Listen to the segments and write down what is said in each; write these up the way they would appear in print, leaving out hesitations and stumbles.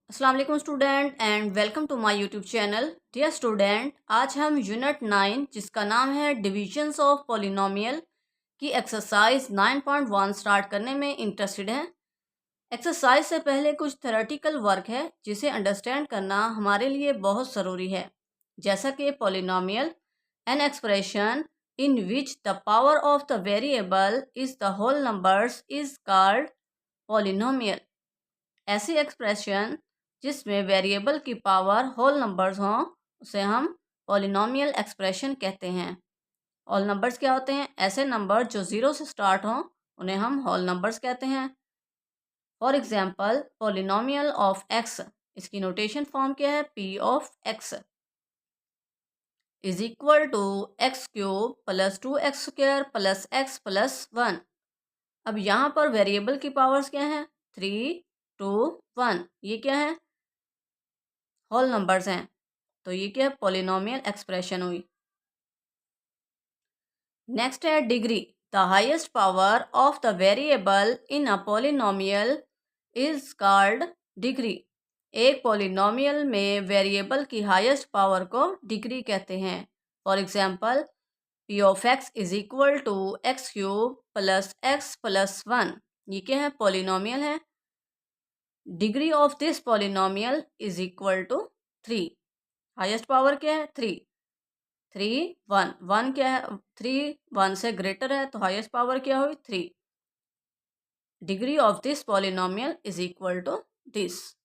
अस्सलाम वालेकुम student and welcome to my YouTube channel. Dear student, आज हम यूनिट 9 जिसका नाम है डिविजन्स ऑफ पॉलिनोमियल की एक्सरसाइज 9.1 स्टार्ट करने में इंटरेस्टेड हैं। एक्सरसाइज से पहले कुछ थ्योरेटिकल वर्क है जिसे अंडरस्टैंड करना हमारे लिए बहुत ज़रूरी है, जैसा कि polynomial an expression in which the power of the variable is the whole numbers is called polynomial. ऐसी एक्सप्रेशन जिसमें वेरिएबल की पावर होल नंबर्स हों उसे हम पॉलिनोमियल एक्सप्रेशन कहते हैं। होल नंबर्स क्या होते हैं? ऐसे नंबर जो ज़ीरो से स्टार्ट हों उन्हें हम होल नंबर्स कहते हैं। For example, polynomial of x, इसकी नोटेशन फॉर्म क्या है? P of x is equal to x cube plus 2x² plus x plus 1। अब यहाँ पर वेरिएबल की पावर्स क्या हैं? 3, 2, 1। ये क्या है? होल नंबर्स हैं, तो ये क्या है? पॉलिनोमियल एक्सप्रेशन हुई। नेक्स्ट है degree. The highest power of the variable in a polynomial is called degree. एक पॉलिनोमियल में वेरिएबल की हाईएस्ट पावर को डिग्री कहते हैं। For example, p of x is equal to x cube plus x plus 1। ये क्या है? Polynomial है। Degree of this polynomial is equal to 3। Highest power क्या है? 3। 3, 1। 1 क्या है? 3 1 से ग्रेटर है, तो हाईएस्ट पावर क्या हुई? 3। Degree of this polynomial is equal to this.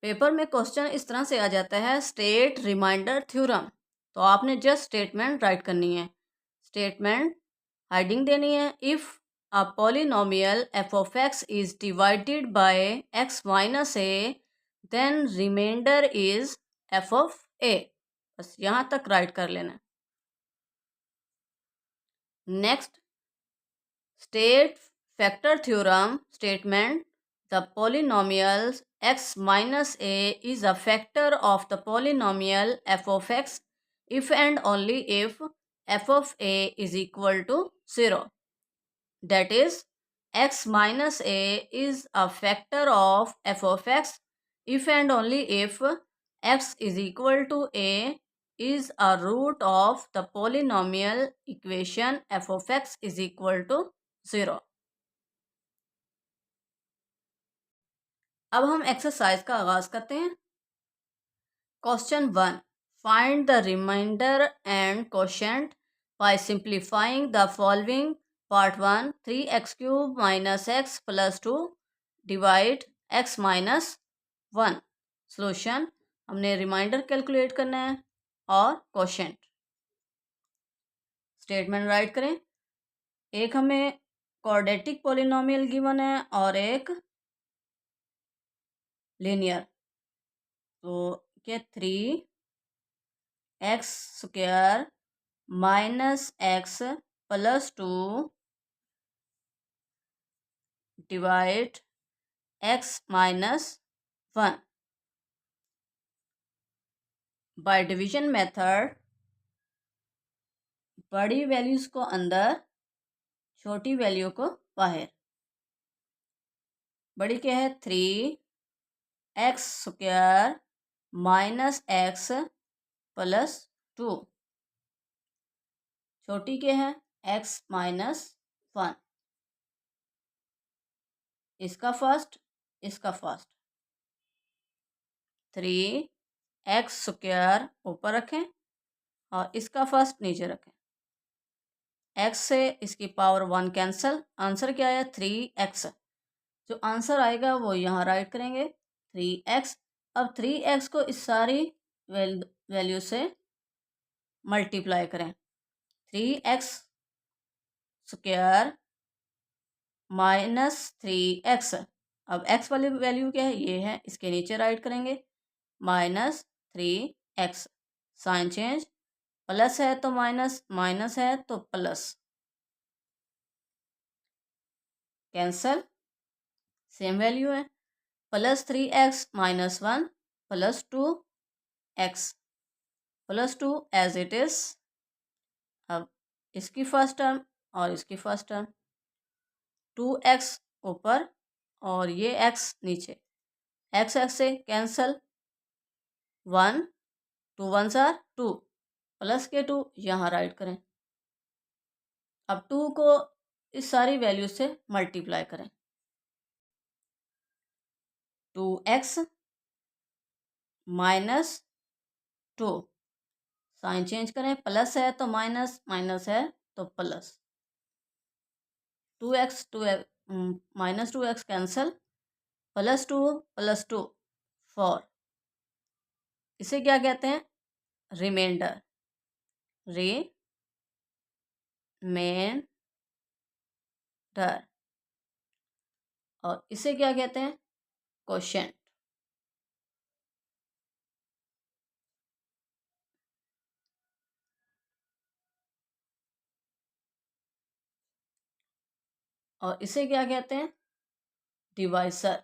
Paper में क्वेश्चन इस तरह से आ जाता है, स्टेट रिमाइंडर थ्योरम। तो आपने जस्ट स्टेटमेंट राइट करनी है। स्टेटमेंट हेडिंग देनी है, if a polynomial F of x is divided by X minus A then remainder is F of A. बस यहाँ तक राइट कर लेना। Next, state factor theorem statement, the polynomial x minus a is a factor of the polynomial f of x if and only if f of a is equal to 0. That is, x minus a is a factor of f of x if and only if x is equal to a is a root of the polynomial equation f of x is equal to 0. अब हम exercise का आगाज करते हैं। Question 1, find the remainder and quotient by simplifying the following. Part 1, 3x³ minus x plus 2 divide x minus 1। Solution, हमने remainder calculate करना है और क्वोशंट। स्टेटमेंट राइट करें। एक हमें क्वाड्रेटिक पॉलिनोमियल गिवन है और एक लीनियर। तो क्या 3x² minus x plus 2 divide x minus 1। Bye division method बड़ी वैल्यूज को अंदर, छोटी वैल्यू को बाहर। बड़ी क्या है? 3x² minus x plus 2। छोटी क्या है? x minus 1। इसका फर्स्ट, इसका फर्स्ट। 3x² ऊपर रखें और इसका फर्स्ट नीचे रखें। x से इसकी पावर 1 कैंसल। आंसर क्या आया? 3x। जो आंसर आएगा वो यहाँ राइट करेंगे, 3x। अब 3x को इस सारी वैल्यू से मल्टीप्लाई करें। 3x² minus 3x। अब x वाली वैल्यू क्या है? ये है, इसके नीचे राइट करेंगे, minus 3x। Sign change, plus है तो माइनस, माइनस है तो प्लस, कैंसल, सेम वैल्यू है। Plus 3x minus 1 plus 2x plus 2 as it is. अब इसकी फर्स्ट टर्म और इसकी फर्स्ट टर्म, 2x ऊपर और ये x नीचे। एक्स एक्स से कैंसल, 1 2 1s आर 2 प्लस के 2 यहाँ राइट करें। अब 2 को इस सारी वैल्यू से मल्टीप्लाई करें। 2x माइनस 2, साइन चेंज करें, प्लस है तो माइनस, माइनस है तो plus. 2x 2x minus 2x cancel, plus 2 plus 2 4। इसे क्या कहते हैं? Remainder, remainder. और इसे क्या कहते हैं? क्वोशिएंट। और इसे क्या कहते हैं? डिवाइसर।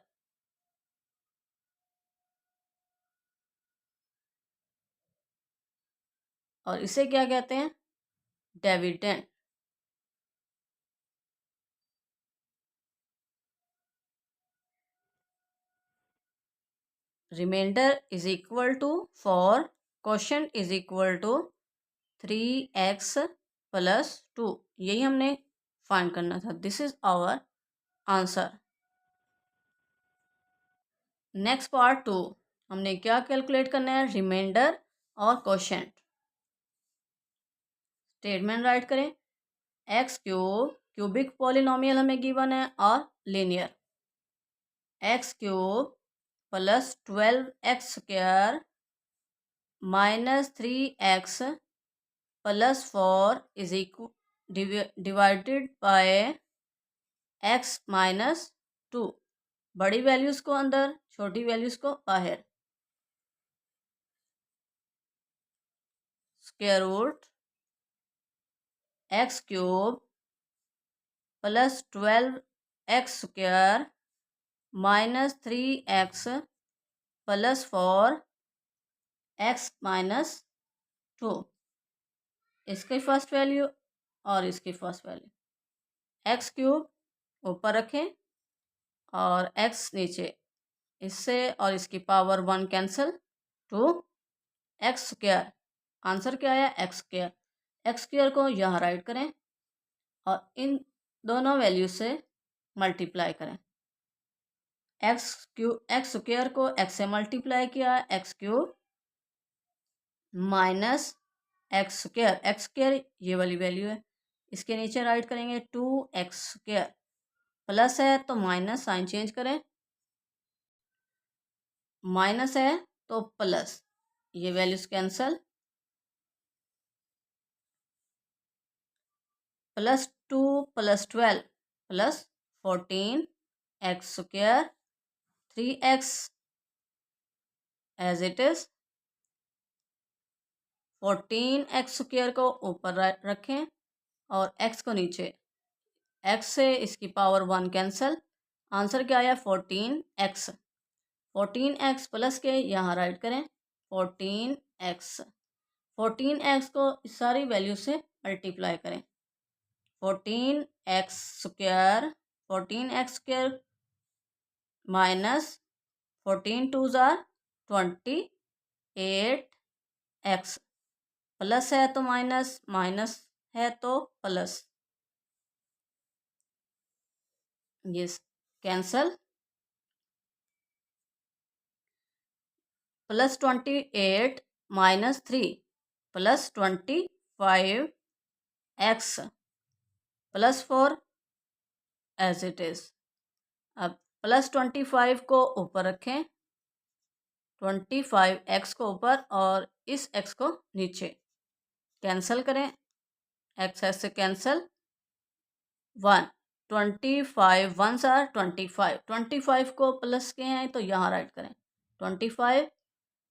और इसे क्या कहते हैं? Dividend. Remainder is equal to 4, quotient is equal to 3x plus 2। यही हमने फाइंड करना था। This is our answer. Next part 2, हमने क्या कैलकुलेट करना है? रिमाइंडर और क्वोशिएंट। स्टेटमेंट राइट करें। एक्स क्यूब क्यूबिक पॉलिनोमियल हमें गिवन है और linear. X cube plus 12x² minus 3x plus 4 is equal divided by x minus 2। बड़ी वैल्यूज को अंदर, छोटी वैल्यूज को बाहर। Square root x cube plus 12x² minus 3x plus 4x minus 2। इसकी फर्स्ट वैल्यू और इसकी फर्स्ट वैल्यू। एक्स क्यूब ऊपर रखें और x नीचे। इससे और इसकी पावर 1 कैंसिल, 2x²। आंसर क्या आया? x²। x² को यहाँ राइट करें और इन दोनों वैल्यू से मल्टीप्लाई करें। x² को x से मल्टीप्लाई किया, x³ माइनस x² ये वाली वैल्यू है। इसके नीचे राइट करेंगे 2x² प्लस है तो माइनस, साइन चेंज करें, माइनस है तो प्लस, ये values cancel. Plus 2 plus 12 plus 14x², 3x as it is. 14x² को ऊपर रखें और x को नीचे। x से इसकी पावर 1 कैंसल। आंसर क्या आया? 14x। 14x प्लस के यहाँ राइट करें 14x। 14x को इस सारी वैल्यू से मल्टीप्लाई करें। 14x² 14x² minus 14 2s are 28x। Plus है तो माइनस, माइनस है तो प्लस, ये cancel. Plus 28 minus 3 plus 25x plus 4 as it is. अब प्लस 25 को ऊपर रखें, 25x को ऊपर और इस x को नीचे। कैंसल करें, x से कैंसल, 1 25 1s आर 25। 25 को प्लस के हैं तो यहाँ राइट करें 25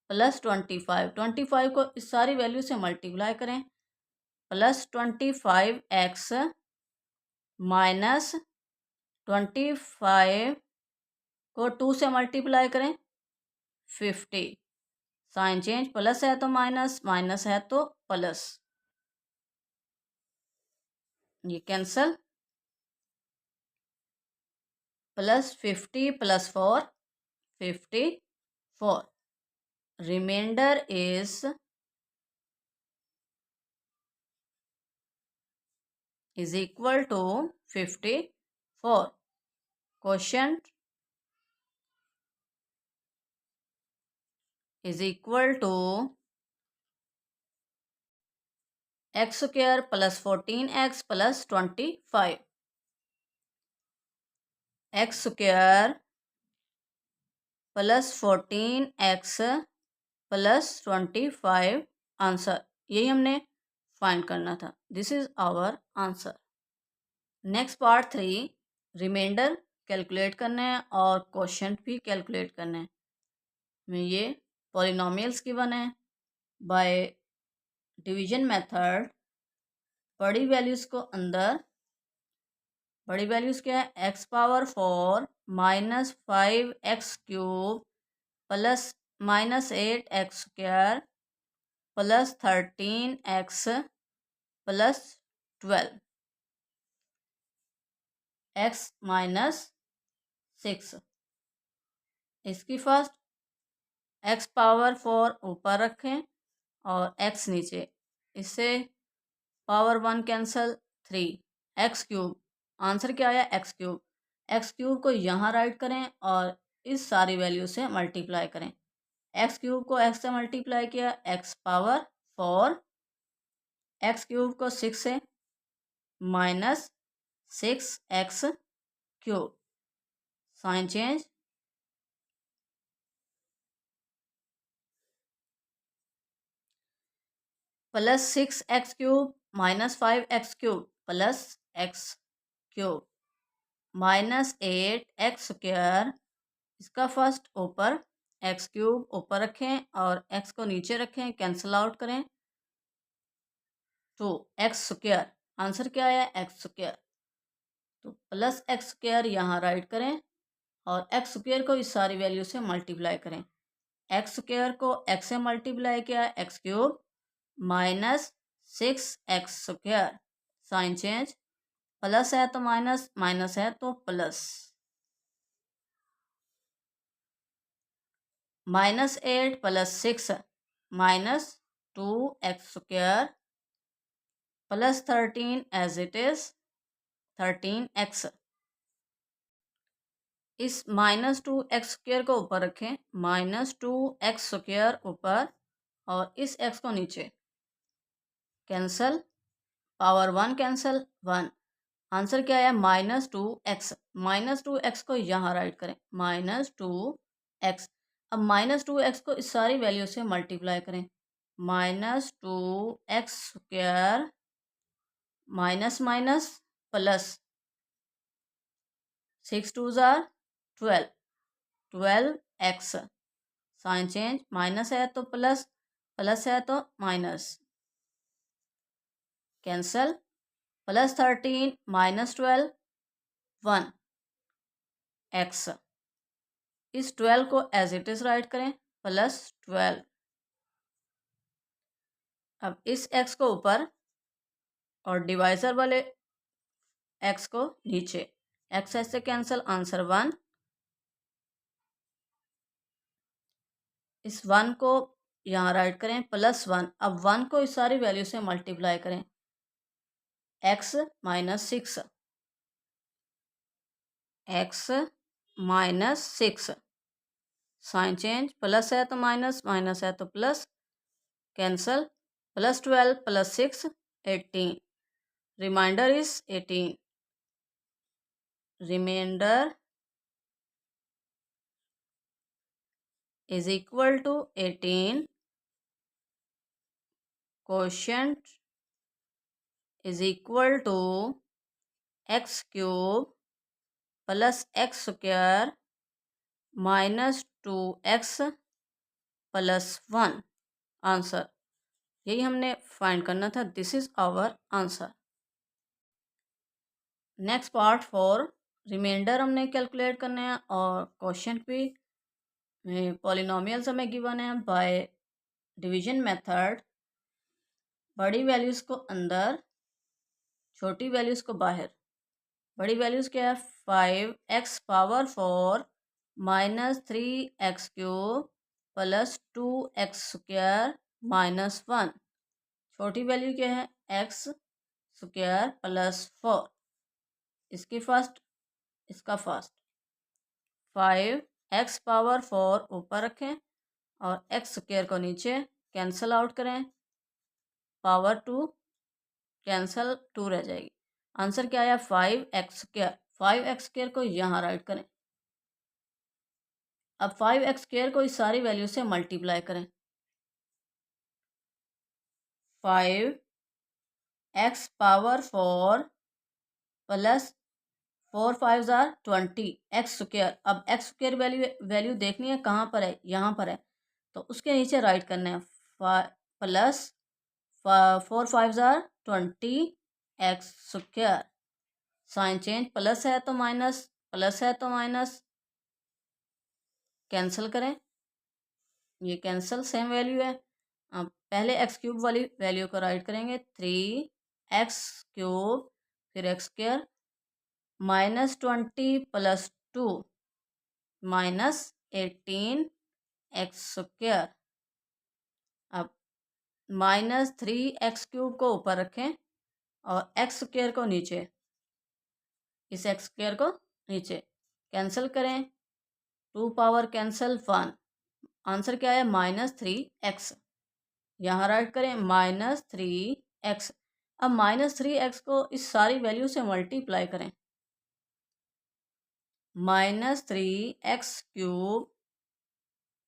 प्लस 25। 25 को इस सारी वैल्यू से मल्टीप्लाई करें। प्लस 25x माइनस 25 को 2 से मल्टीप्लाई करें 50। साइन चेंज, प्लस है तो माइनस, माइनस है तो प्लस, ये cancel. Plus 50 plus 4 54. Remainder is equal to 54. Quotient is equal to x square plus 14x plus 25. X square plus 14x plus 25 answer, यही हमने फाइंड करना था. This is our answer. Next part 3, remainder calculate करना है और quotient भी calculate करना है. में ये पॉलिनोमियल्स गिवन है. बाय डिवीजन मेथड बड़ी वैल्यूज़ को अंदर, बड़ी वैल्यूज़ क्या है, x power 4 minus 5x³ plus minus 8x² plus 13x plus 12 x minus 6. इसकी फर्स्ट x पावर 4 ऊपर रखें और x नीचे. इससे पावर 1 कैंसल, 3x³ आंसर क्या आया, x³. x³ को यहाँ राइट करें और इस सारी वैल्यू से मल्टीप्लाई करें. x³ को x से मल्टीप्लाई किया, x पावर 4, x³ को 6 से minus 6x³. Sign change, plus 6x³ minus 5x³ plus x³ minus 8x². इसका फर्स्ट ऊपर, x³ ऊपर रखें और x को नीचे रखें, कैंसिल आउट करें. 2x². आंसर क्या आया, x². तो प्लस x² यहाँ राइट करें और x² को इस सारी वैल्यू से मल्टीप्लाई करें. x² को x से मल्टीप्लाई किया, x³ minus 6x². Sign change, plus है तो माइनस, माइनस है तो plus. Minus 8 plus 6 minus 2x² plus 13 as it is 13x. इस माइनस 2x² को ऊपर रखें, माइनस 2x² ऊपर और इस x को नीचे, कैंसल, पावर 1 कैंसल, 1. आंसर क्या है, -2x. -2x को यहाँ राइट करें, -2x. अब -2x को इस सारी वैल्यू से मल्टीप्लाई करें, -2x² माइनस माइनस प्लस 6 2 जार 12, 12x. साइन चेंज, माइनस है तो प्लस, प्लस है तो minus, cancel, plus 13 minus 12 1x. इस 12 को एज इट इज राइट करें, प्लस 12. अब इस x को ऊपर और डिवाइजर वाले x को नीचे, x से कैंसल, आंसर 1. इस 1 को यहाँ राइट करें, प्लस 1. अब 1 को इस सारी वैल्यू से मल्टीप्लाई करें, x minus 6, x minus 6. Sign change, plus है तो माइनस, माइनस है तो plus, cancel, plus 12 plus 6 18. Remainder is 18. Remainder is equal to 18. Quotient is equal to x³ plus x² minus 2x plus 1. Answer, यही हमने find करना था. This is our answer. Next part 4, remainder हमने calculate करना है और क्वेश्चन भी polynomials हमें गिवन है. बाय डिवीजन मेथड बड़ी वैल्यूज़ को अंदर, छोटी वैल्यूज़ को बाहर. बड़ी वैल्यूज़ क्या है, 5x power 4 -3x³ plus 2x² -1। छोटी वैल्यू क्या है? x² plus 4। इसकी फर्स्ट, इसका फर्स्ट। 5x⁴ ऊपर रखें और x² को नीचे, कैंसल आउट करें, पावर 2 कैंसल, 2 रह जाएगी। आंसर क्या आया? 5x²। 5x² को यहाँ राइट करें। अब 5x² को इस सारी वैल्यू से मल्टीप्लाई करें। 5x⁴ plus 4 5 20 x²। अब x² वैल्यू देखनी है कहाँ पर है? यहाँ पर है, तो उसके नीचे राइट करना है plus 4 5 20 x²। Sign change, plus है तो माइनस, प्लस है तो माइनस, कैंसिल करें, ये कैंसल, सेम वैल्यू है। अब पहले x³ वाली वैल्यू को राइट करेंगे, 3x³ फिर x² -20 प्लस 2 -18 x²। अब -3x³ को ऊपर रखें और x² को नीचे, इस x² को नीचे, कैंसिल करें, 2 पावर कैंसिल 1। आंसर क्या है? -3x। यहाँ राइट करें -3x। अब -3x को इस सारी वैल्यू से मल्टीप्लाई करें, -3x³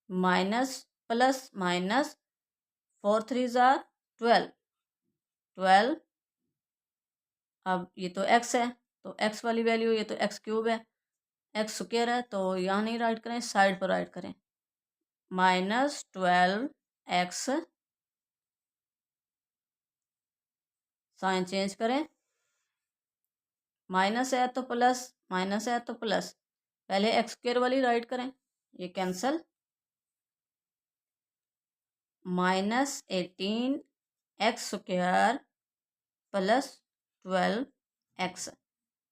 माइनस प्लस माइनस 4 3 12 12। अब ये तो x है, तो x वाली वैल्यू, ये तो x³ है, x² है, तो यहाँ नहीं राइट करें, साइड पर राइट करें, -12x, साइन चेंज करें, माइनस है तो प्लस, माइनस है तो प्लस, पहले x² वाली राइट करें, ये कैंसल, -18 x² प्लस 12x।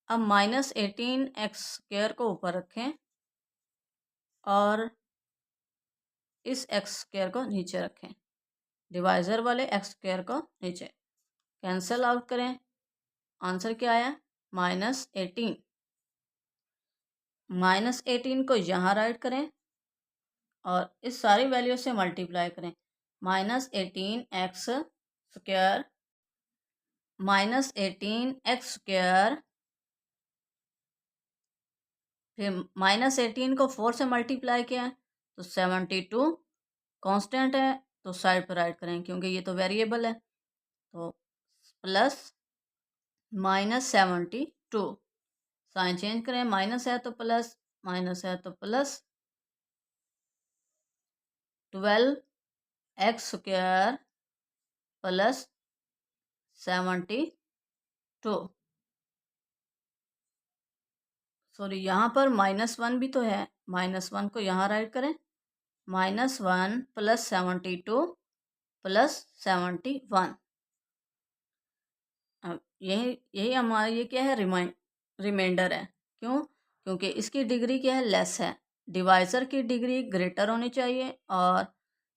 अब -18 x² को ऊपर रखें और इस x² को नीचे रखें, डिवाइज़र वाले x² को नीचे, कैंसल आउट करें। आंसर क्या आया? -18। -18 को यहाँ राइट करें और इस सारी वैल्यू से मल्टीप्लाई करें, -18x² -18x² फिर -18 को 4 से मल्टीप्लाई किया तो 72, कांस्टेंट है तो साइड पर राइट करें क्योंकि ये तो वेरिएबल है, तो प्लस -72, साइन चेंज करें, माइनस है तो प्लस, माइनस है तो प्लस, 12x² प्लस 72। सॉरी, यहाँ पर -1 भी तो है, -1 को यहाँ राइट करें, -1 प्लस 72 प्लस 71। अब यही यही हमारा ये क्या है? रिमाइंडर है। क्यों? क्योंकि इसकी डिग्री क्या है? लेस है। डिवाइज़र की डिग्री ग्रेटर होनी चाहिए, और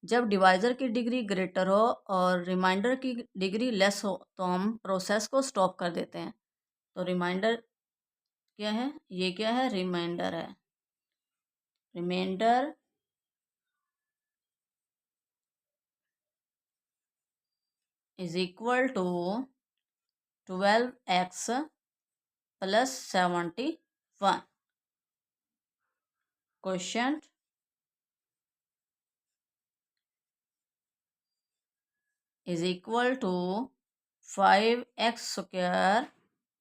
जब डिवाइज़र की डिग्री ग्रेटर हो और रिमाइंडर की डिग्री लेस हो तो हम प्रोसेस को स्टॉप कर देते हैं। तो रिमाइंडर क्या है? ये क्या है? रिमाइंडर है। Remainder is equal to 12x plus 71। Question is equal to 5x²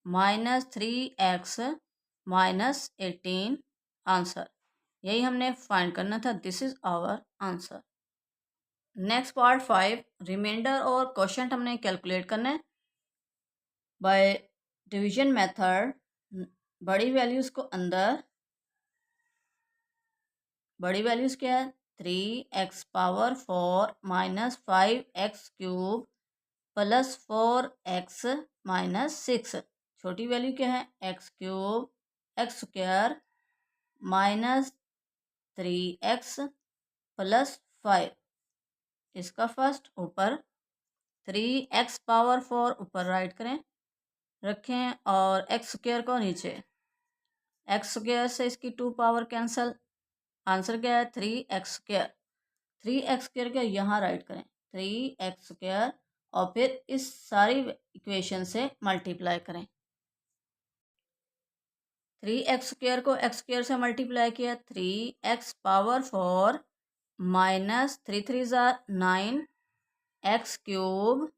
minus 3x minus 18। Answer यही हमने फाइंड करना था। This is our answer. Next part 5, remainder और क्वोशंट हमने कैलकुलेट करना है बाय डिवीजन मेथड। बड़ी वैल्यूज को अंदर, बड़ी वैल्यूज क्या है? 3x⁴ minus 5x³ plus 4x minus 6। छोटी वैल्यू क्या है? x³ x² minus 3x plus 5, इसका फर्स्ट ऊपर 3x पावर 4 ऊपर राइट करें रखें और एक्स स्क्वायर को नीचे, एक्स स्क्वायर से इसकी 2 पावर कैंसल, आंसर क्या है 3x स्क्वायर। 3x स्क्वायर को यहाँ राइट करें 3x स्क्वायर और फिर इस सारी इक्वेशन से मल्टीप्लाई करें। 3x स्क्वायर को x स्क्वायर से मल्टीप्लाई किया 3x पावर 4 माइनस 3 3 ज़ार 9 x क्यूब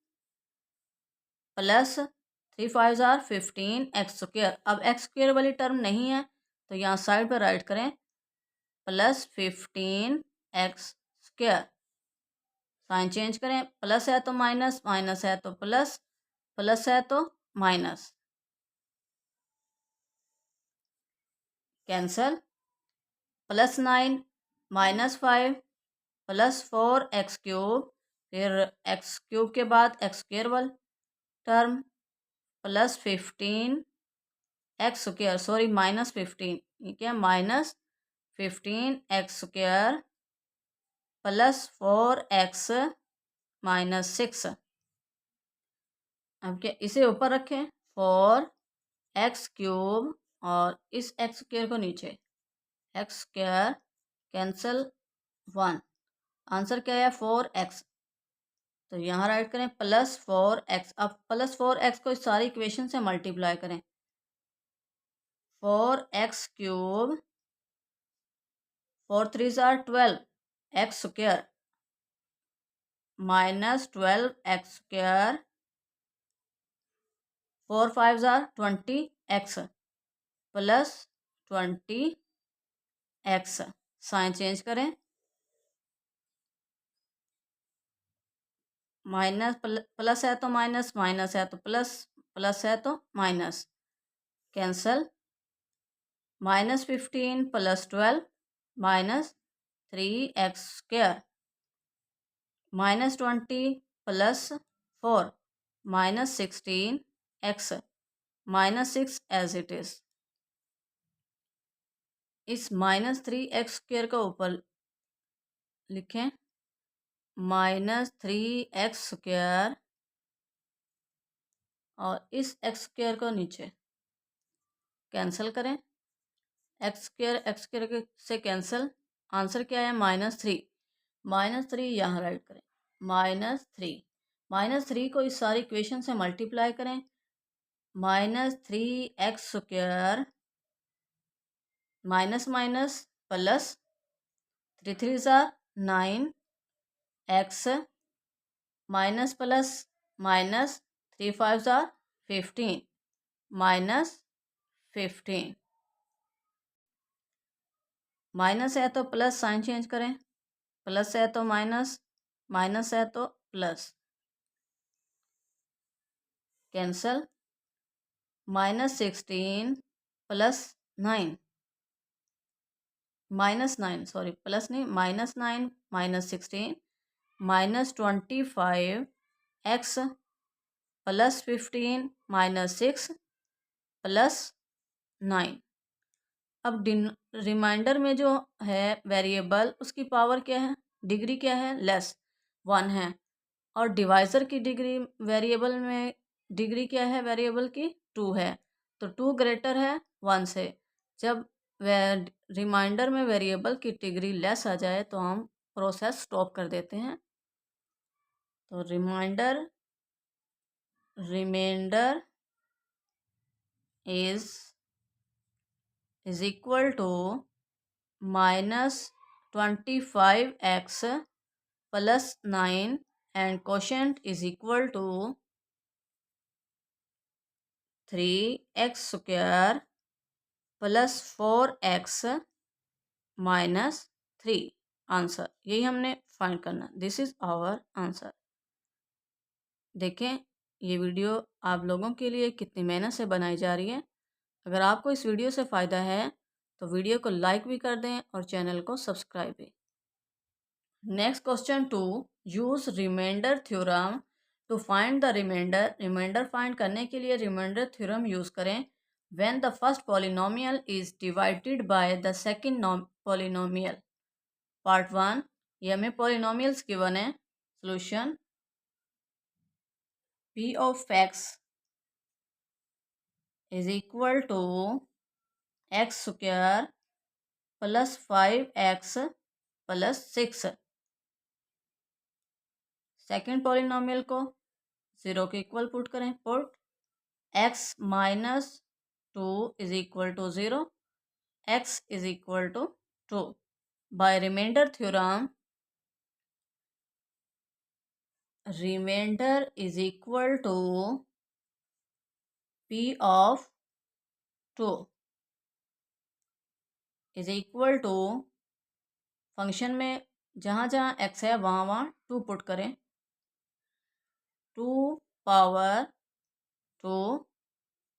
प्लस 3 5 ज़ार 15 x स्क्वायर। अब x स्क्वायर वाली टर्म नहीं है तो यहाँ साइड पर राइट करें plus 15 x square. Sign change करें, प्लस है तो माइनस, माइनस है तो प्लस, प्लस है तो minus, cancel, plus 9 minus 5 plus 4 x cube, फिर एक्स क्यूब के बाद एक्स स्क्वायर वाला term plus 15 x square, sorry minus 15, ये क्या minus 15 x square plus 4x minus 6। अब क्या इसे ऊपर रखें 4x क्यूब और इस एक्स स्क्वायर को नीचे, एक्स स्क्वायर कैंसल 1, आंसर क्या है 4x। तो यहाँ राइट करें प्लस 4x। अब प्लस 4x को इस सारी इक्वेशन से मल्टीप्लाई करें 4x क्यूब 4 3 ज़ार 12 x square minus 12 x square 4 5 ज़ार 20 x plus 20 x. Sign change करें, माइनस प्लस है तो माइनस, माइनस है तो प्लस, प्लस है तो minus, cancel, minus 15 plus 12 minus 3x square minus 20 plus 4 minus 16x minus 6 as it is. इस minus 3x square का ऊपर लिखें माइनस 3x स्क्वायर और इस x स्क्वायर को नीचे कैंसिल करें, एक्स स्क्वायर से कैंसिल, आंसर क्या है माइनस 3। माइनस 3 यहाँ राइट करें माइनस 3, माइनस 3 को इस सारी इक्वेशन से मल्टीप्लाई करें minus 3x square minus minus plus 3 3 ज़ार 9 x माइनस प्लस माइनस 3 5 ज़ार 15 माइनस 15, माइनस है तो प्लस, साइन चेंज करें, प्लस है तो माइनस, माइनस है तो plus, cancel, minus 16 plus 9 minus 9, sorry plus नहीं, minus 9 minus 16 minus 25 x plus 15 minus 6 plus 9। अब रिमाइंडर में जो है वेरिएबल उसकी पावर क्या है, डिग्री क्या है, लेस 1 है, और डिवाइज़र की डिग्री वेरिएबल में डिग्री क्या है वेरिएबल की 2 है, तो 2 ग्रेटर है 1 से। जब रिमाइंडर में वेरिएबल की डिग्री लेस आ जाए तो हम प्रोसेस स्टॉप कर देते हैं। तो remainder is equal to minus 25x plus 9 and quotient is equal to 3x square plus 4x minus 3। Answer यही हमने फाइंड करना, दिस इज आवर आंसर। देखें ये वीडियो आप लोगों के लिए कितनी मेहनत से बनाई जा रही है। अगर आपको इस वीडियो से फ़ायदा है तो वीडियो को लाइक भी कर दें और चैनल को सब्सक्राइब भी। Next question 2, use remainder theorem to find the remainder. Remainder find करने के लिए रिमाइंडर थ्योरम यूज़ करें when the first polynomial is divided by the second polynomial. Part 1 ये हमें पॉलिनोमियल्स गिवन है। Solution p of x is equal to x square plus 5x plus 6। Second polynomial को 0 के equal put करें। Put x minus 2 is equal to 0, x is equal to 2। By remainder theorem remainder is equal to p of 2 is equal to function में जहाँ जहाँ x है वहाँ वहाँ 2 put करें। 2 power 2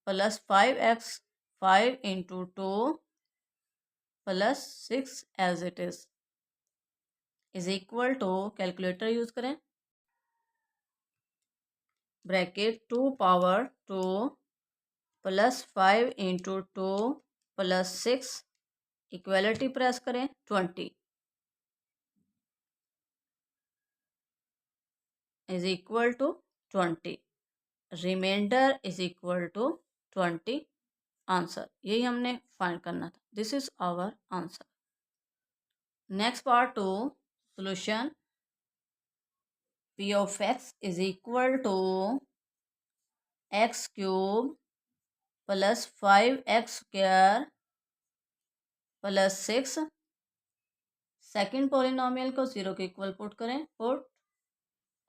plus 5x 5 into 2 plus 6 as it is equal to calculator use करें। Bracket 2 power 2 plus 5 into 2 plus 6 equality press करें 20 is equal to 20। Remainder is equal to 20 answer. यही हमने फाइंड करना था। This is our answer. Next part 2 solution p of x is equal to x cube plus 5x square plus 6। Second polynomial को 0 के equal put करें। Put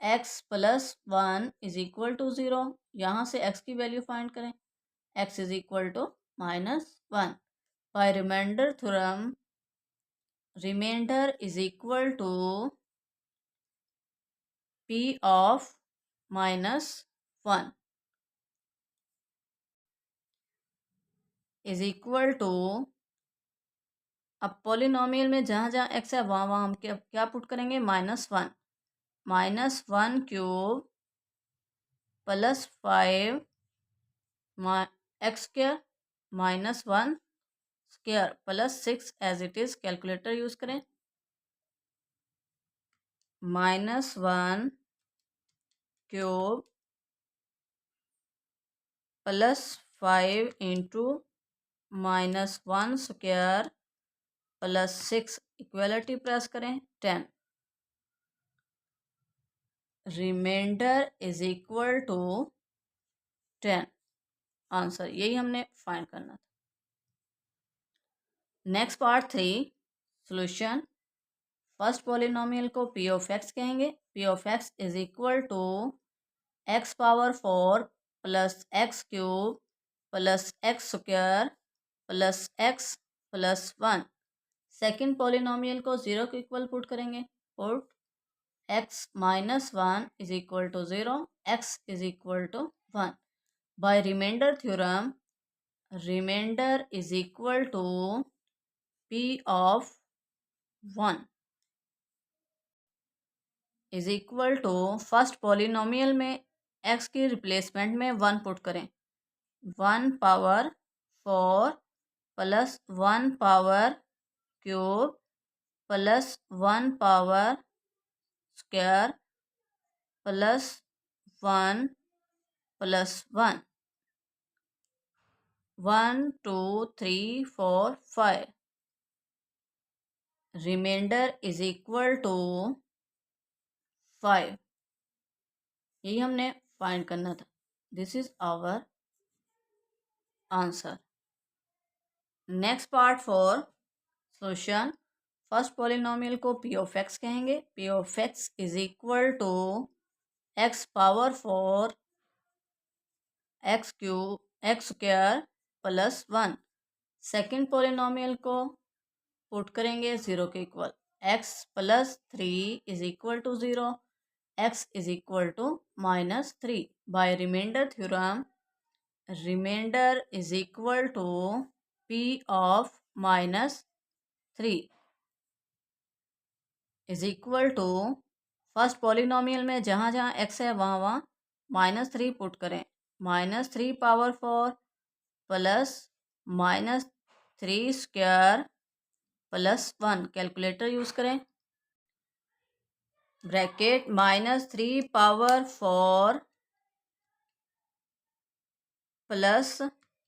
x plus 1 is equal to 0। यहाँ से x की value find करें। x is equal to -1। By remainder theorem remainder is equal to p of -1 is equal to, अब polynomial में जहाँ जहाँ x है वहाँ वहाँ हम क्या पुट करेंगे? -1। -1 cube plus 5 x square -1 square plus 6 as it is. Calculator use करें। -1 cube plus 5 into -1 square plus 6 equality press करें 10। Remainder is equal to 10 answer. यही हमने फाइंड करना था। Next part 3 solution first polynomial को p ऑफ x कहेंगे। p of x is equal to x power 4 plus x cube plus x square plus x plus 1। Second polynomial को 0 के equal put करेंगे। Put x -1 is equal to 0, x is equal to 1। By remainder theorem remainder is equal to p of 1 is equal to first polynomial में x की replacement में 1 put करें। 1 power 4 plus 1 power cube plus 1 power square plus 1 plus 1। 1 2 3 4 5। Remainder is equal to 5। यही हमने find करना था। This is our answer. Next part 4 solution first polynomial को p of x कहेंगे। p of x is equal to x power 4 x cube x square plus 1। Second polynomial को put करेंगे 0 के equal. x plus 3 is equal to 0, x is equal to -3। By remainder theorem remainder is equal to p of -3 is equal to first polynomial में जहाँ जहाँ x है वहाँ वहाँ -3 put करें। -3 power 4 plus -3 square +1 calculator use करें। Bracket -3 power 4 plus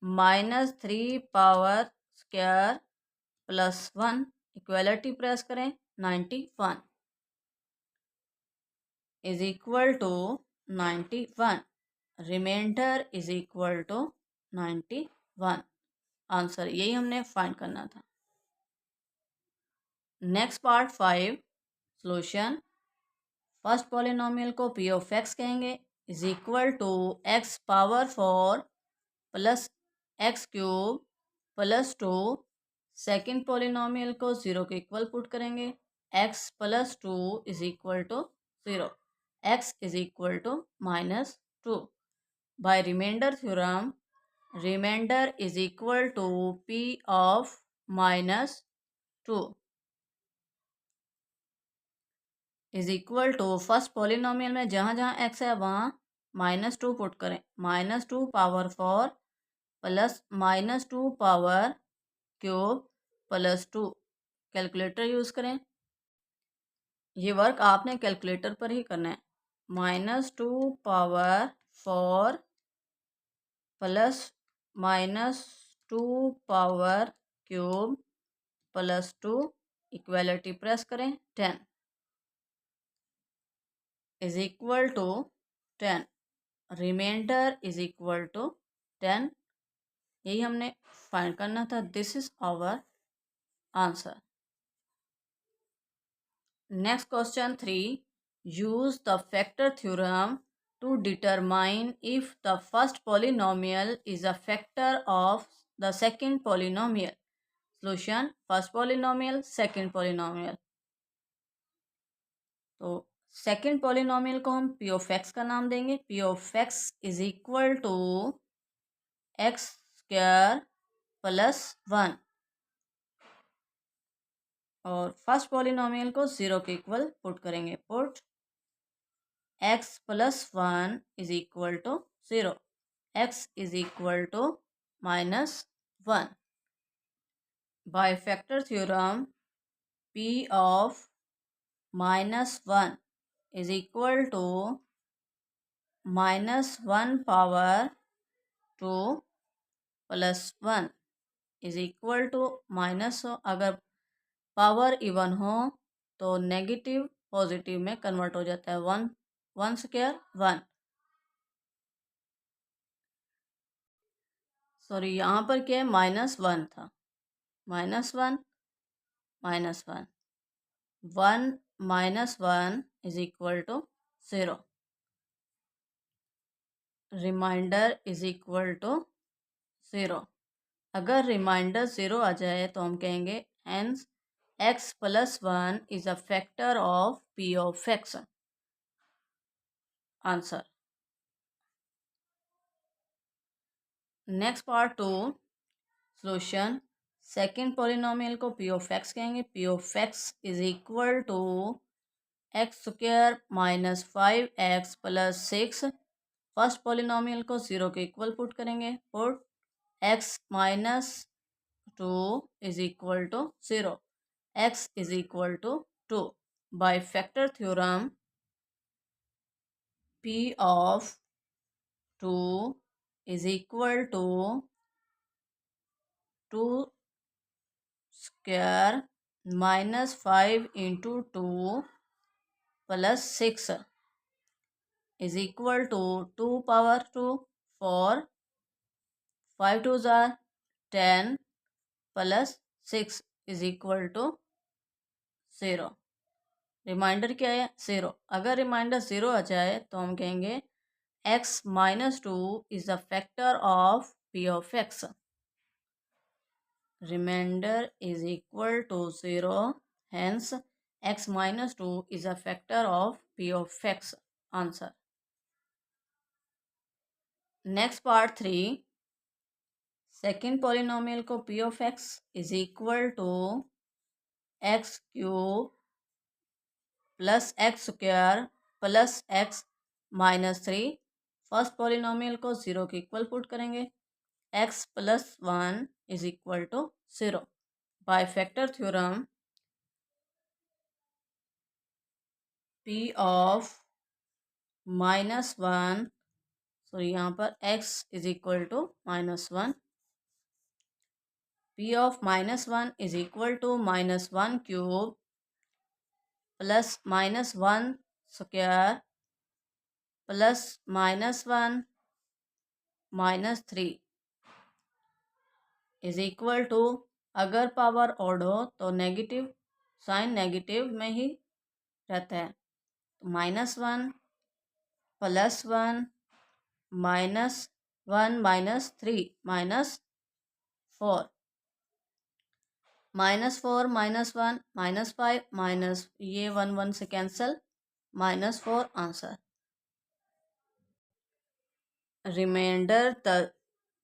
-3 power square +1 equality press करें। 91 is equal to 91। Remainder is equal to 91। Answer यही हमने फाइंड करना था। Next part 5 solution. First polynomial को पी ऑफ एक्स कहेंगे is equal to x power 4 plus x cube +2। Second polynomial को 0 के equal put करेंगे। X +2 is equal to 0। X is equal to -2। By remainder theorem, remainder is equal to p of -2 is equal to first polynomial में जहाँ जहाँ x है वहाँ -2 put करें। -2 power 4 plus -2 power cube +2 calculator use करें। ये work आपने calculator पर ही करना है। -2 power 4 plus -2 power cube +2 equality press करें। 10 is equal to 10। Remainder is equal to 10। यही हमने फाइंड करना था। This is our answer. Next question 3। Use the factor theorem to determine if the first polynomial is a factor of the second polynomial. Solution: first polynomial, second polynomial. तो second polynomial को हम p of x का नाम देंगे। पी of x is equal to x square +1 और first polynomial को 0 के इक्वल पुट करेंगे। Put x +1 is equal to 0। x is equal to -1। By factor theorem, p of -1 is equal to -1 power 2 +1 is equal to minus हो। अगर power even हो तो negative positive में convert हो जाता है। 1 स्क्वायर 1। सॉरी, यहाँ पर क्या है, -1 था। -1 -1 1 -1 is equal to 0। Remainder is equal to 0। अगर रिमाइंडर 0 आ जाए तो हम कहेंगे hence x +1 is a factor of p of x। Answer. Next part 2 solution. Second polynomial को पी ऑफ एक्स कहेंगे। P of x is equal to x square -5x +6। First polynomial को 0 के इक्वल पुट करेंगे। Put x -2 is equal to 0। x is equal to 2। By factor theorem, p of 2 is equal to 2 square -5 into 2 +6 is equal to 2 power 2 4 5 2 जार 10 +6 is equal to 0। Remainder क्या है, 0। अगर remainder 0 आ जाए तो हम कहेंगे x -2 is a factor of p of x। Remainder is equal to 0, hence x -2 is a factor of p of x। Answer. Next part 3। Second polynomial को p of x is equal to x cube +x square +x -3। First polynomial को 0 के equal put करेंगे। x +1 is equal to 0। By factor theorem p of -1, sorry यहाँ पर x is equal to -1, p of -1 is equal to -1 cube plus -1 square plus -1 -3 is equal to, अगर power odd हो तो negative sign negative में ही रहता है, तो -1 +1 -1 -3 -4 -4 -1 -5 माइनस ये 1 से cancel, -4 answer. Remainder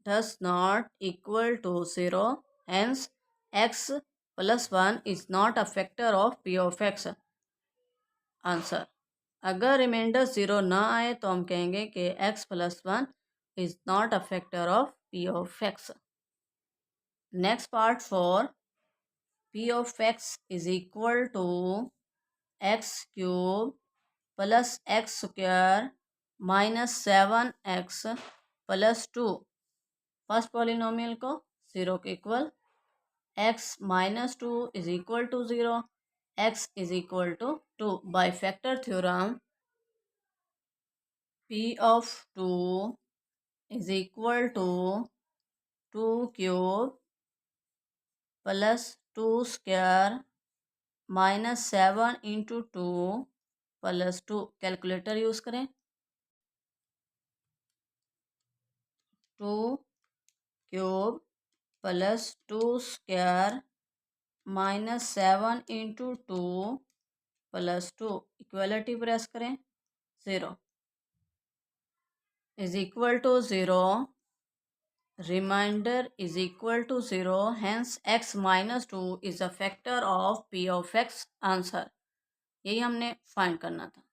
does not equal to 0, hence x plus 1 is not a factor of p of x। Answer, अगर रिमाइंडर 0 ना आए तो हम कहेंगे कि x plus 1 is not a factor of p of x। Next part 4, p of x is equal to x cube plus x square -7x plus 2, first polynomial को 0 के equal, x -2 is equal to 0, x is equal to 2। By factor theorem p of 2 is equal to 2 cube plus 2 square -7 into 2 plus 2, calculator use करें, 2 cube plus 2 square -7 into 2 plus 2, equality press करें, 0 is equal to 0, remainder is equal to 0, hence x -2 is a factor of p of x। Answer, यही हमने find करना था।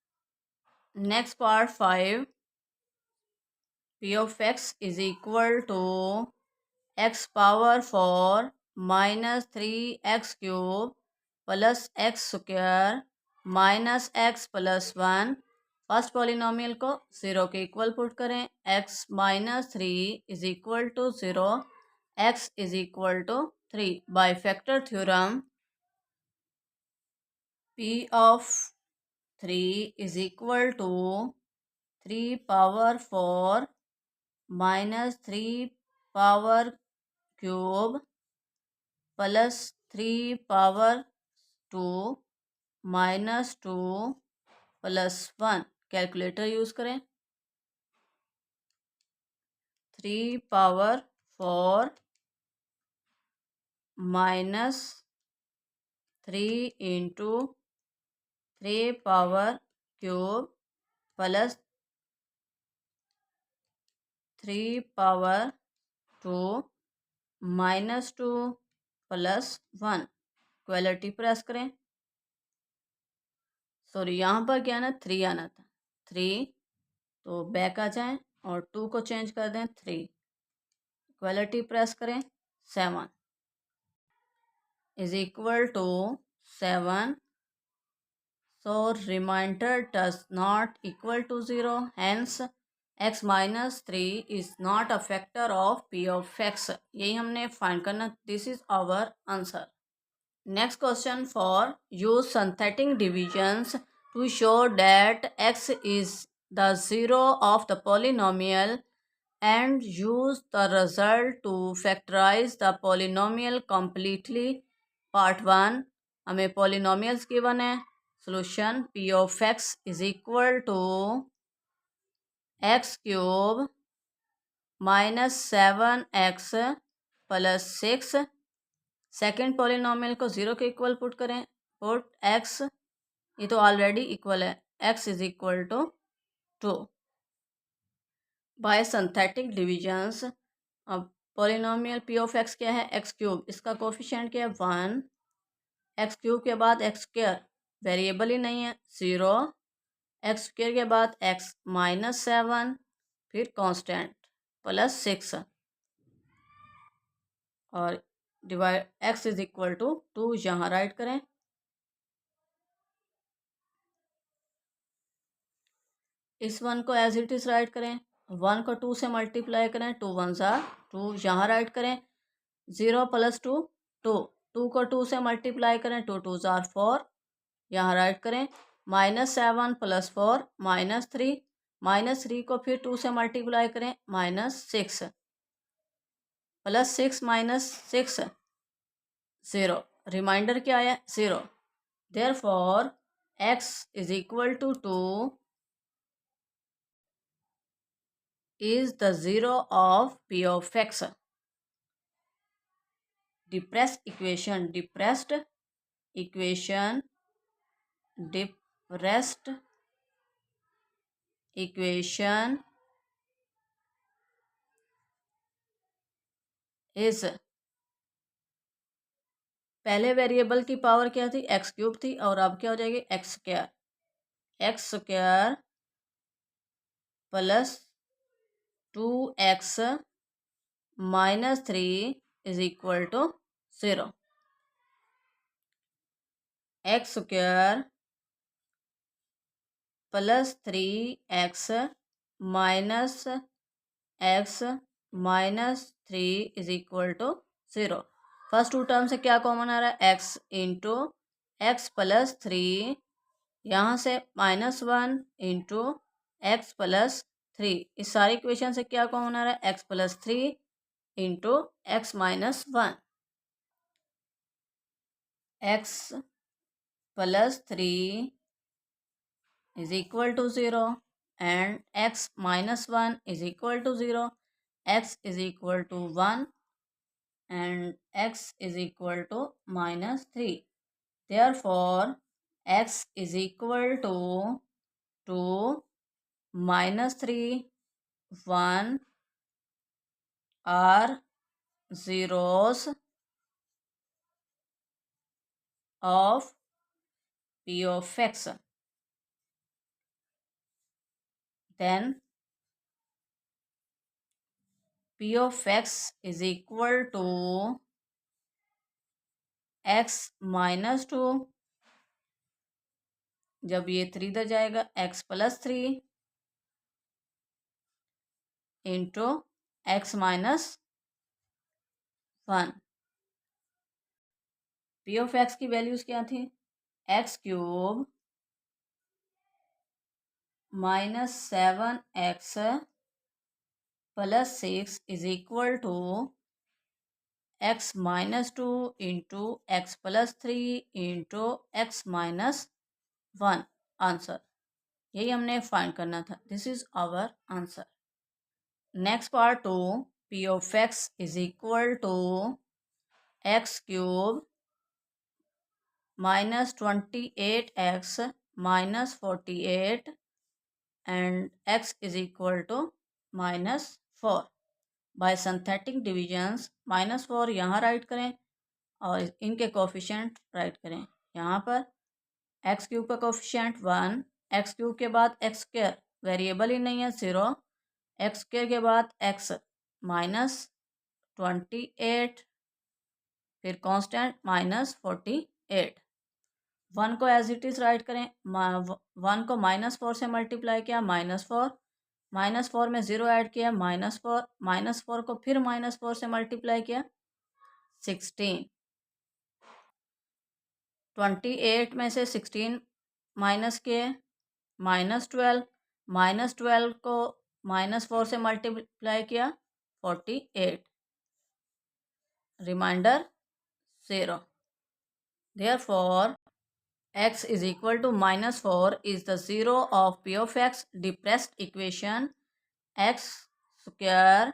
Next part 5, p of x is equal to x power 4 -3x cube plus x square -x plus 1, first polynomial को 0 के equal put करें, x -3 is equal to 0, x is equal to 3। By factor theorem p of 3 is equal to 3 power 4 -3 power cube plus 3 power 2 -2 plus 1, calculator use करें, 3 power 4 -3 into 3 power cube plus 3 power 2 -2 plus 1, equality press करें, sorry यहाँ पर क्या ना 3 आना था, 3 तो back आ जाएं और 2 को चेंज कर दें 3, इक्वलिटी प्रेस करें, 7 is equal to 7, so remainder does not equal to 0, hence x -3 is not a factor of p of x। यही हमने फाइंड करना, this is our answer. Next question, four use synthetic divisions to show that x is the zero of the polynomial and use the result to factorize the polynomial completely। Part 1, हमें polynomials given है, solution p of x is equal to x cube -7x plus 6, second polynomial को 0 के equal put करें, put x, ये तो already equal है, x is equal to 2। By synthetic divisions, अब polynomial p of x क्या है, x क्यूब, इसका कोफिशिएंट क्या है 1, x क्यूब के बाद x स्क्वायर वेरिएबल ही नहीं है 0, x स्क्वायर के बाद x -7 फिर कांस्टेंट प्लस 6, और divide x is equal to 2 यहाँ राइट करें। इस 1 को एज इट इज राइट करें। 1 को 2 से मल्टीप्लाई करें। 2 1 ज़ार 2 यहाँ राइट करें। 0 + 2 2, 2 को 2 से मल्टीप्लाई करें। 2 2 ज़ार 4 यहाँ राइट करें। -7 + 4 -3, -3 को फिर 2 से मल्टीप्लाई करें। -6 +6 -6 0, रिमाइंडर क्या है 0। Therefore x is equal to 2 is the zero of p of x. Depressed equation, depressed equation, depressed equation is, पहले वेरिएबल की पावर क्या थी x³ थी और अब क्या हो जाएगी x² x² plus 2x minus 3 is equal to 0। x² plus 3x minus x minus 3 is equal to 0। First two term से क्या कॉमन आ रहा है x इंटू एक्स प्लस 3, यहाँ से -1 इंटू एक्स प्लस 3। इस सारी इक्वेशन से क्या कॉमन आ रहा है x plus 3 into x minus 1। X plus 3 is equal to 0 and x minus 1 is equal to 0, x is equal to 1 and x is equal to -3. Therefore, x is equal to 2, -3, 1 are zeros of p of x. Then p of x is equal to x minus 2, जब ये 3 इधर जाएगा x plus 3 into x minus 1। P of x की values क्या थी x³ -7x plus 6 is equal to x minus 2 into x plus 3 into x minus 1। Answer यही हमने find करना था। This is our answer. Next part 2, p of x is equal to x³ -28x -48 and x is equal to -4। By synthetic divisions -4 यहाँ write करें और इनके coefficient right करें। यहाँ पर x³ का कोफिशिएंट 1, x³ के बाद x² वेरिएबल ही नहीं है 0, x² के बाद x -28 फिर कांस्टेंट -48। 1 को एज इट इज़ राइट करें। 1 को -4 से मल्टीप्लाई किया -4, -4 में 0 ऐड किया -4, -4 को फिर -4 से मल्टीप्लाई किया 16। 28 में से 16 माइनस किए -12, -12 को -4 से मल्टीप्लाई किया 48, reminder 0। Therefore, x is equal to -4 is the zero of p of x. Depressed equation x²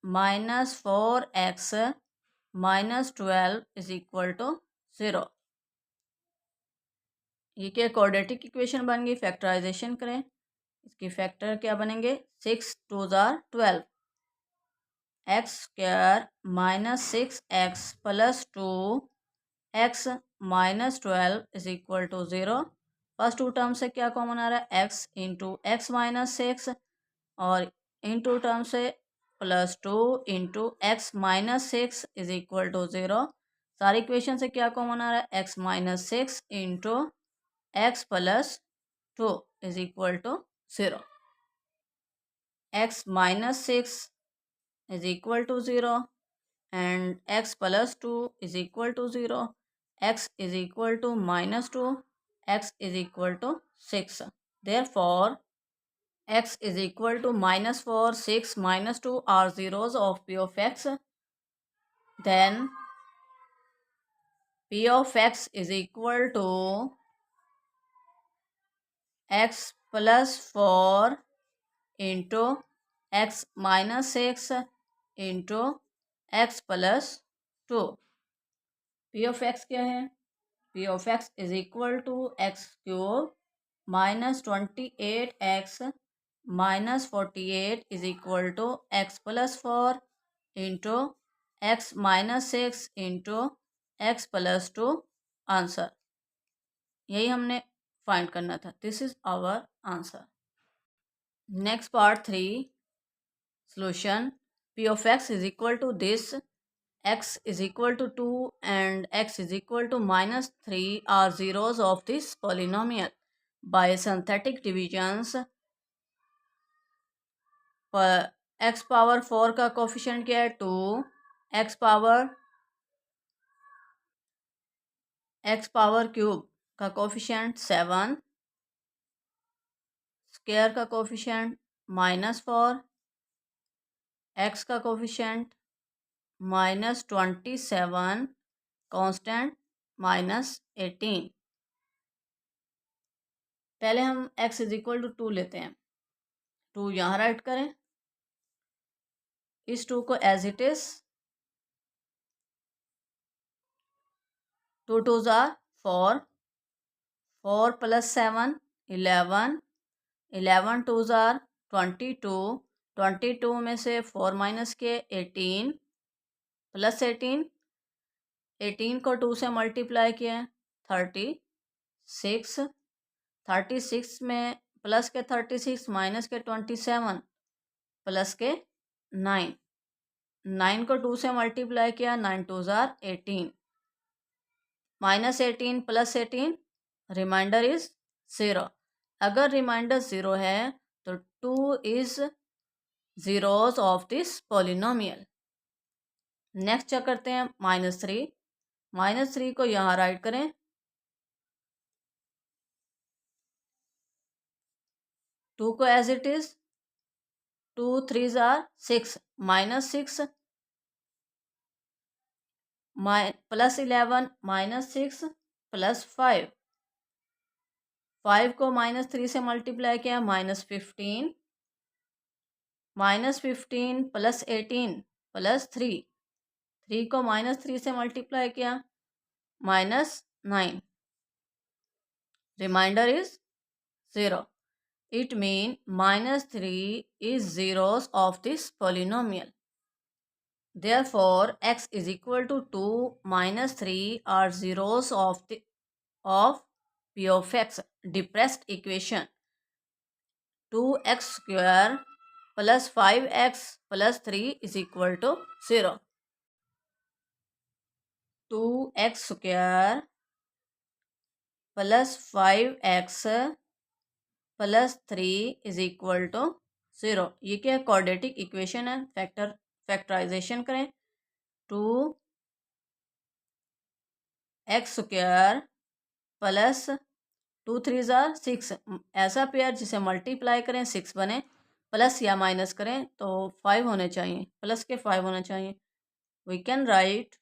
-4x -12 is equal to 0। ये क्या क्वाड्रेटिक इक्वेशन बन गई। फैक्टराइजेशन करें। इसकी फैक्टर क्या बनेंगे 6 2 12, x² -6x plus 2 x -12 is equal to 0। First two term से क्या कॉमन आ रहा है x इंटू एक्स माइनस 6 और इन टू टर्म से plus 2 into x minus 6 is equal to 0। सारी इक्वेशन से क्या कॉमन आ रहा है? X minus 6 into x plus 2 is equal to 0। X minus 6 is equal to 0 and x plus 2 is equal to 0, x is equal to minus 2, x is equal to 6. Therefore, x is equal to minus 4, 6, minus 2 are zeros of p of x. Then p of x is equal to x plus 4 into x minus 6 into x plus 2. p of x क्या है? p of x is equal to x cube minus 28x minus 48 is equal to x plus 4 into x minus 6 into x plus 2 answer. यही हमने find करना था। This is our answer. Next part 3 solution. p of x is equal to this, x is equal to 2 and x is equal to minus 3 are zeros of this polynomial. By synthetic divisions, x power 4 का coefficient क्या है? 2, x power cube का coefficient 7, square का coefficient -4, x का coefficient -27, constant -18। पहले हम x is equal to 2 लेते हैं। 2 यहाँ राइट करें, इस 2 को as it is, 2 2s are 4, 4 plus 7 11, 11 2s are 22, 22 में से 4 माइनस के 18 प्लस 18, 18 को 2 से मल्टीप्लाई किया 36, 36 में प्लस के 36 माइनस के 27 प्लस के 9, 9 को 2 से मल्टीप्लाई किया 9 2s are 18, minus 18 plus 18, remainder is 0। अगर रिमाइंडर 0 है तो 2 is zeros of this polynomial. Next check करते हैं -3। -3 को यहाँ राइट करें, 2 को as it is, 2 3s are 6, -6 plus 11 -6 plus 5, 5 को -3 से मल्टीप्लाई किया -15, -15 प्लस 18 प्लस 3, 3 को -3 से मल्टीप्लाई किया -9, remainder is 0। It mean -3 is zeros of this polynomial. Therefore, x is equal to 2 minus 3 are zeros of p of x. Depressed equation 2x square plus 5x plus 3 is equal to 0. 2x square plus 5x plus 3 is equal to 0। ये क्या quadratic equation है। Factorisation करें, 2x square plus 2 3s are 6, ऐसा pair जिसे multiply करें 6 बने, plus या minus करें तो 5 होने चाहिए, प्लस के 5 होना चाहिए। We can write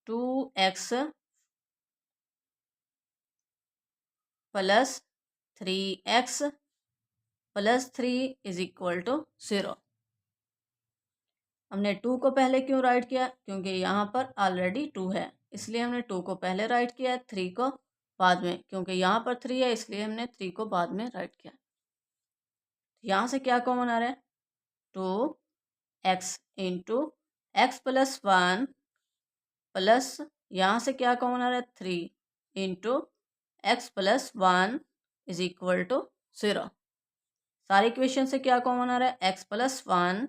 2x plus 3x plus 3 is equal to 0। हमने 2 को पहले क्यों राइट किया? क्योंकि यहाँ पर ऑलरेडी 2 है, इसलिए हमने 2 को पहले राइट किया, 3 को बाद में। क्योंकि यहाँ पर 3 है इसलिए हमने 3 को बाद में राइट किया। यहाँ से क्या कॉमन आ रहा है? 2x into x plus 1 plus यहाँ से क्या कॉमन आ रहा है? 3 into x plus 1 is equal to 0। सारी इक्वेशन से क्या कॉमन आ रहा है? x plus 1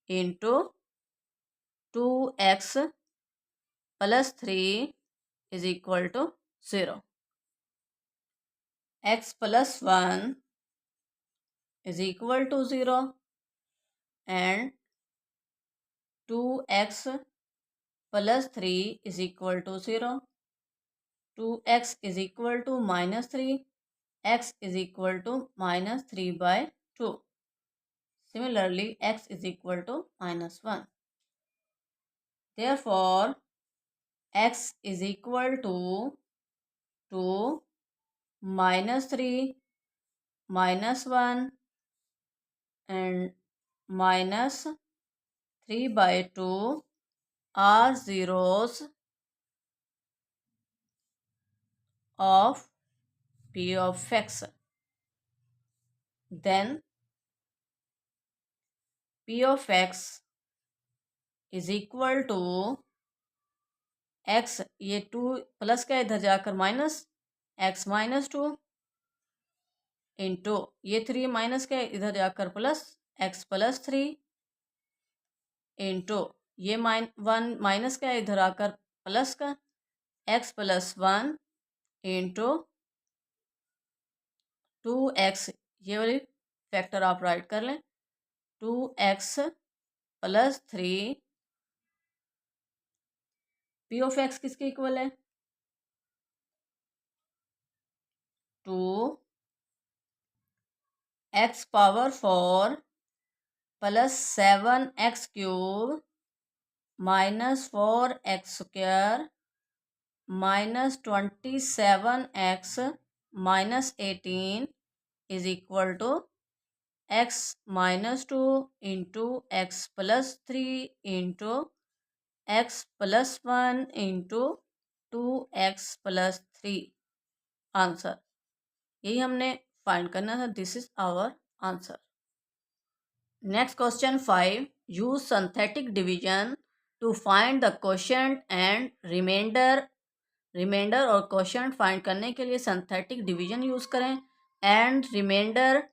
into 2x plus 3 is equal to 0. x plus 1 is equal to 0 and 2x plus 3 is equal to 0. 2x is equal to minus 3. X is equal to minus 3 by 2. Similarly, x is equal to minus 1. Therefore, x is equal to 2 minus 3 minus 1 and minus 3 by 2 are zeros of p of x. Then p of x is equal to x, ये 2 plus का इधर जाकर minus, x minus 2 into ये 3 minus का इधर जाकर plus, x plus 3 into ये 1 minus का इधर आकर प्लस का, x प्लस 1 इंटू 2x, ये वाली फैक्टर आप राइट कर लें, 2x plus 3. P of x किसके इक्वल है? 2x power 4 plus 7x cube minus 4x square minus 27x minus 18 is equal to x minus 2 into x plus 3 into x plus 1 into 2x plus 3. Answer यही हमने find करना था. This is our answer. Next question 5. Use synthetic division to find the quotient and remainder. Remainder और quotient find करने के लिए synthetic division use करें. And remainder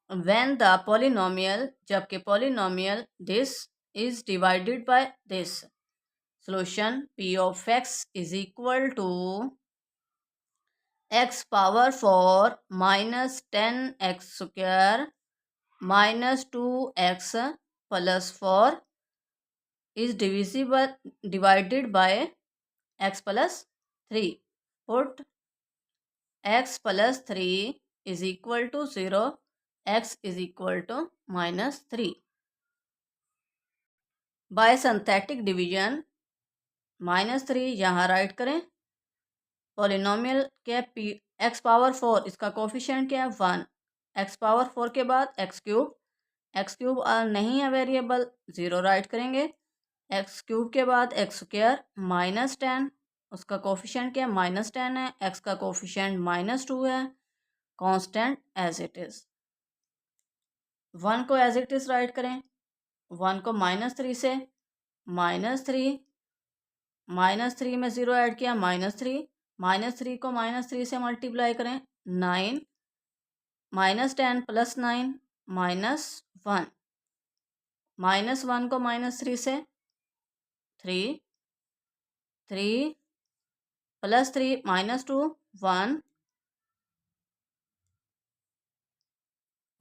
when the polynomial, जबकि polynomial this is divided by this. Solution p of x is equal to x power 4 minus 10x square minus 2x plus 4 is divisible divided by x plus 3. Put x plus 3 is equal to 0. X is equal to minus 3. By synthetic division minus 3 यहाँ write करें. Polynomial क्या है? x power 4, इसका coefficient क्या है? 1. x power 4 के बाद x cube. x cube नहीं है वेरिएबल, 0 राइट करेंगे. x क्यूब के बाद x स्क्वायर माइनस 10, उसका कोफिशिएंट क्या है? माइनस 10 है. x का कोफिशिएंट माइनस 2 है. Constant as it is. 1 को एज इट इज राइट करें. 1 को माइनस 3 से, माइनस 3 में 0 ऐड किया, माइनस 3. माइनस 3 को माइनस 3 से मल्टीप्लाई करें, 9 माइनस 10 प्लस 9 माइनस 1. माइनस 1 को माइनस 3 से 3 प्लस 3 माइनस 2 1.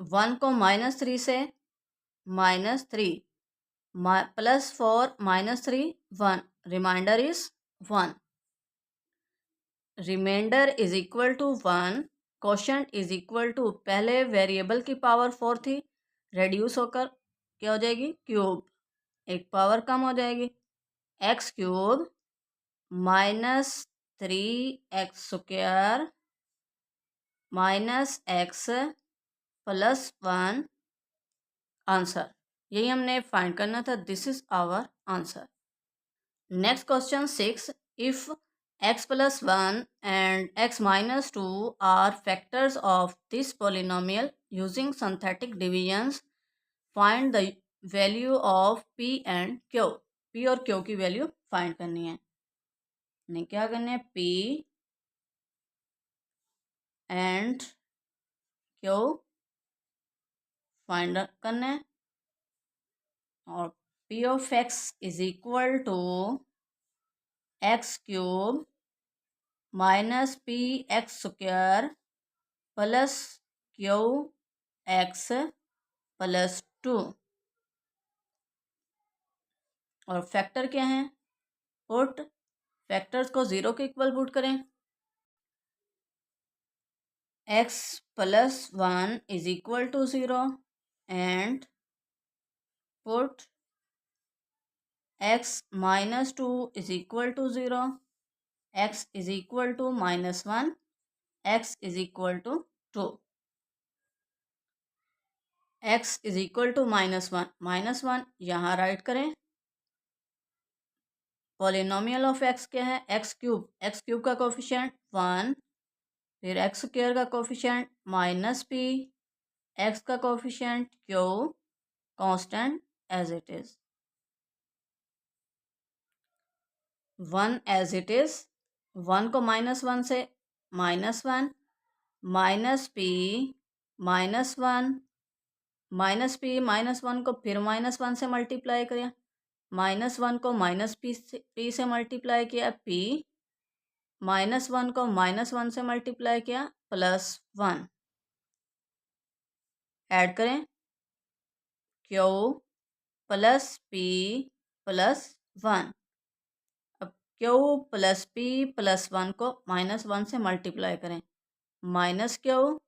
1 को माइनस 3 से minus 3 plus 4 minus 3 1. Remainder is 1. Remainder is equal to 1. Quotient is equal to, पहले वेरिएबल की पावर 4 थी, रेड्यूस होकर क्या हो जाएगी? क्यूब. एक पावर कम हो जाएगी. X cube minus 3x square minus x plus 1. Answer यही हमने फाइंड करना था. This is our answer. Next question 6. If x plus 1 and x minus 2 are factors of this polynomial using synthetic divisions, find the value of p and q. p और q की value find करनी है. नहीं, क्या करना है? p and q find करना है. और p of x is equal to x cube minus p x square plus q x plus 2। और फैक्टर क्या है? पुट फैक्टर्स को 0 के इक्वल पुट करें। x plus 1 is equal to 0 and put x minus 2 is equal to 0, x is equal to minus 1, x is equal to 2। x is equal to minus one यहाँ write करें। Polynomial of x क्या है? X cube का coefficient 1, फिर x square का coefficient minus p, x का coefficient q, constant as it is, 1 as it is. 1 को minus 1 से minus 1, minus p minus 1, minus p minus 1 को फिर माइनस 1 से मल्टीप्लाई करें, माइनस 1 को माइनस पी से मल्टीप्लाई किया, पी माइनस 1 को माइनस 1 से मल्टीप्लाई किया, प्लस 1। ऐड करें क्यू प्लस पी प्लस 1। अब क्यू प्लस पी प्लस 1 को माइनस 1 से मल्टीप्लाई करें, minus q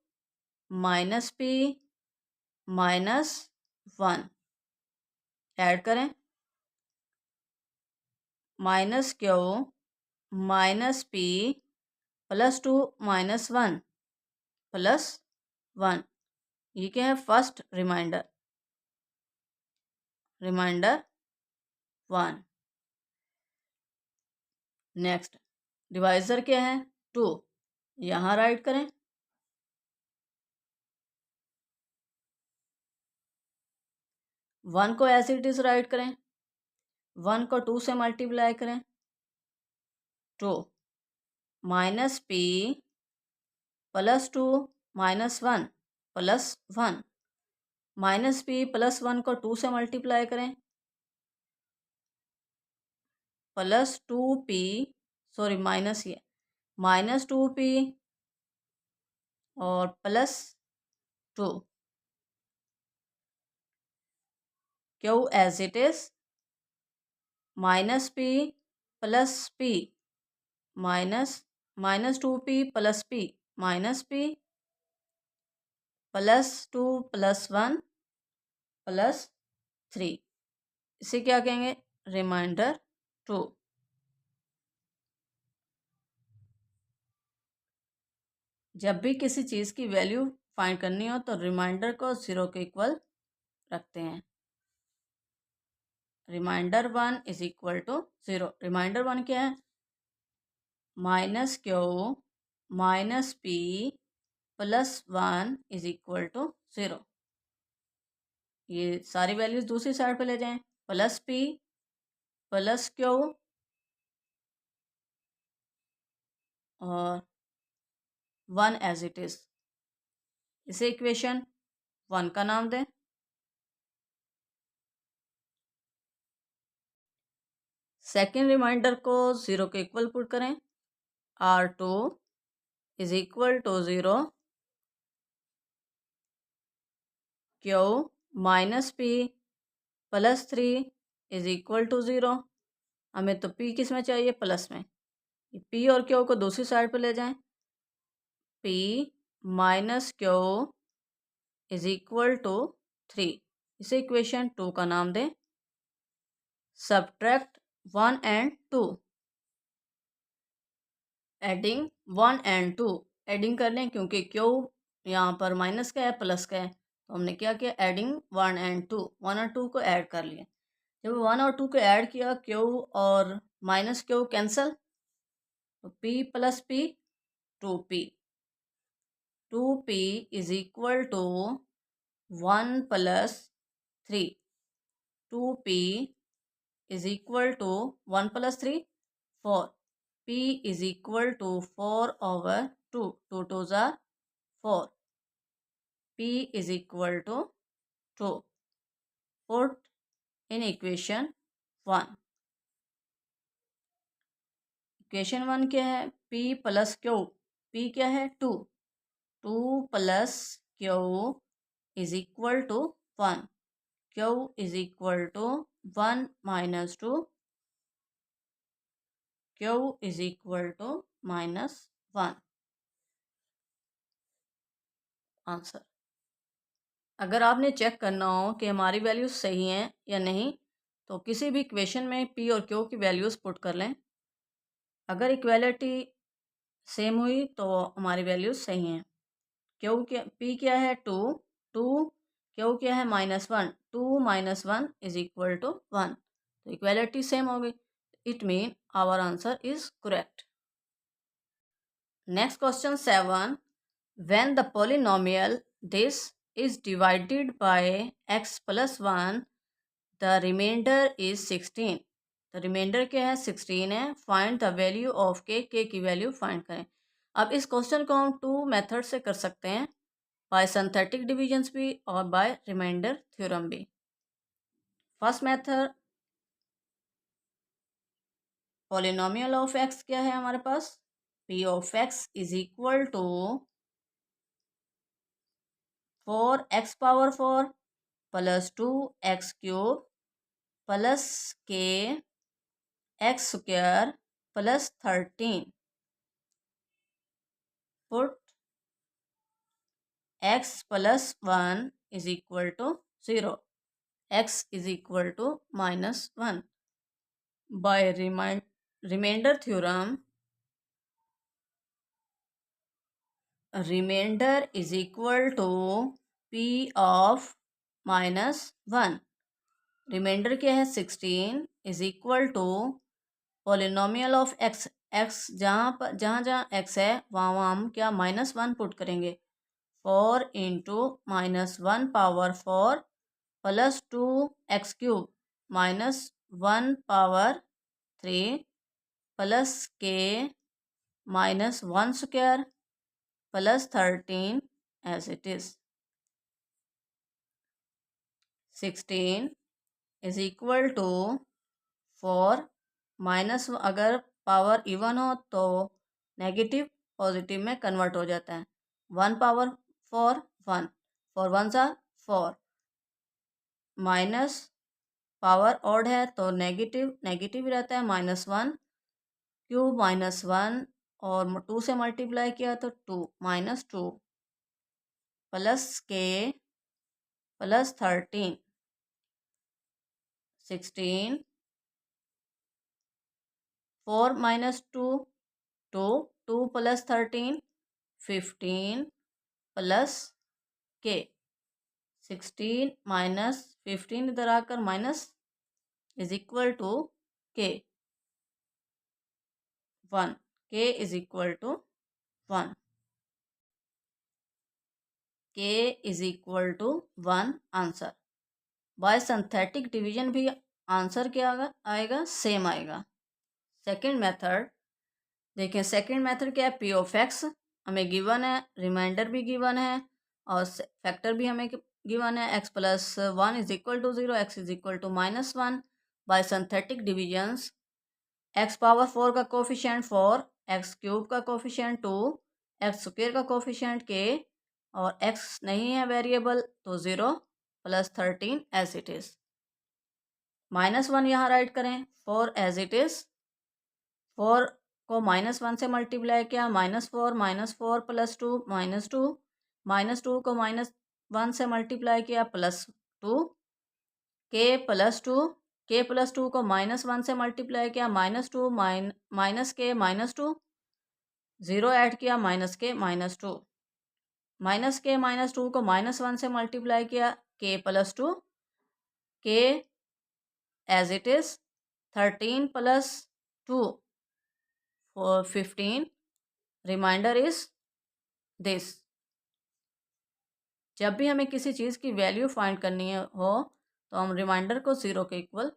minus p minus 1। Add करें minus q minus p plus 2 minus 1 plus 1। ये क्या है? First reminder 1। नेक्स्ट डिवाइजर क्या है? 2, यहाँ राइट करें। 1 को एज इट इज राइट करें, 1 को 2 से मल्टीप्लाई करें, 2 minus p plus 2 minus 1 plus 1, minus p plus 1 को 2 से मल्टीप्लाई करें, प्लस 2p, सॉरी माइनस, ये माइनस 2p और plus 2, q as it is minus p plus p minus 2p plus p minus p plus 2 plus 1 plus 3। इसे क्या कहेंगे? Reminder 2। जब भी किसी चीज़ की वैल्यू फाइंड करनी हो तो रिमाइंडर को 0 के इक्वल रखते हैं। Remainder 1 is equal to 0। Remainder 1 क्या है? Minus q minus p plus 1 is equal to 0। ये सारी वैल्यूज दूसरी साइड पे ले जाएं, प्लस पी प्लस क्यू और 1 एज इट इज। इसे इक्वेशन 1 का नाम दें। सेकेंड रिमाइंडर को 0 के इक्वल पुट करें, R2 is equal to 0, q minus p plus 3 is equal to 0। हमें तो p किस में चाहिए? प्लस में। p और क्यू को दूसरी साइड पे ले जाएं, p minus q is equal to 3। इसे इक्वेशन 2 का नाम दें। Subtract 1 and 2। Adding 1 and 2 adding कर लें, क्योंकि क्यू यहाँ पर माइनस का है प्लस का है, तो हमने क्या किया? एडिंग 1 एंड 2, 1 और 2 को ऐड कर लिया। जब 1 और 2 को ऐड किया, क्यू और माइनस क्यू कैंसल, तो p plus p 2p, 2p is equal to 1 plus 3, 2p is equal to 1 plus 3 4, p is equal to 4 over 2, 2 2s are 4, p is equal to 2। Put in equation 1। Equation 1 क्या है? P plus Q. P क्या है? 2। 2 plus q is equal to 1। Q is equal to 1 minus 2। Q is equal to -1। Answer. अगर आपने check करना हो कि हमारी वैल्यूज सही हैं या नहीं, तो किसी भी इक्वेशन में पी और क्यू की वैल्यूज पुट कर लें। अगर इक्वालिटी सेम हुई तो हमारी वैल्यूज सही हैं। क्यू क्या, पी क्या है? 2। 2 क्यू क्या है? -1। 2 -1 इज इक्वल टू 1। तो इक्वालिटी सेम हो गई। It mean our answer is correct. Next question 7। When the polynomial this is divided by x plus 1, the remainder is 16. The remainder क्या है? 16 है। Find the value of k की value find करें। अब इस question को हम 2 मेथड से कर सकते हैं, बाय सिंथेटिक डिविजन्स भी और बाय रिमाइंडर थ्योरम भी। First method, polynomial of x क्या है हमारे पास? p of x is equal to 4x power 4 plus 2x cube plus k x square plus 13। Put x plus 1 is equal to 0। x is equal to -1। By remainder theorem, remainder is equal to p of -1। Remainder क्या है? 16 is equal to polynomial of x। x जहाँ x है वहाँ हम क्या -1 put करेंगे। 4 into -1 power 4 plus 2x cube -1 power 3 plus k -1 square plus 13 as it is. 16 is equal to 4 अगर power even हो तो नेगेटिव पॉजिटिव में कन्वर्ट हो जाता है। 1 पावर 4 1, 4 1 सा 4, माइनस पावर ऑड है तो नेगेटिव नेगेटिव रहता है। -1 क्यूब -1 और 2 से मल्टीप्लाई किया तो 2 -2 प्लस के प्लस 13। 16 4 -2 2 2 प्लस 13 15 प्लस के 16 माइनस 15 इधर आकर माइनस इज इक्वल टू के 1। K is equal to 1। K is equal to 1 answer. By synthetic division भी आंसर क्या आएगा? सेम आएगा। सेकंड मेथड देखें। सेकंड मेथड क्या है? पी ऑफ एक्स हमें गिवन है, रिमाइंडर भी गिवन है और फैक्टर भी हमें गिवन है। X plus 1 is equal to 0, x is equal to -1। By synthetic divisions, x power 4 का कोफिशिएंट 4, एक्स क्यूब का कोफिशिएंट 2, एक्स स्क्वायर का कोफिशिएंट के और एक्स नहीं है वेरिएबल तो 0 प्लस 13 एज इट इज। -1 यहाँ राइट करें, 4 एज इट इज। 4 को -1 से मल्टीप्लाई किया, -4 प्लस 2 -2, -2 को -1 से मल्टीप्लाई किया +2, के प्लस 2 को -1 से मल्टीप्लाई किया -2 माइनस के -2, 0 ऐड किया -के -2, -2 को -1 से मल्टीप्लाई किया k +2, k as it is 13 plus 2 15। Remainder is this. जब भी हमें किसी चीज़ की वैल्यू फाइंड करनी हो तो हम रिमाइंडर को 0 के इक्वल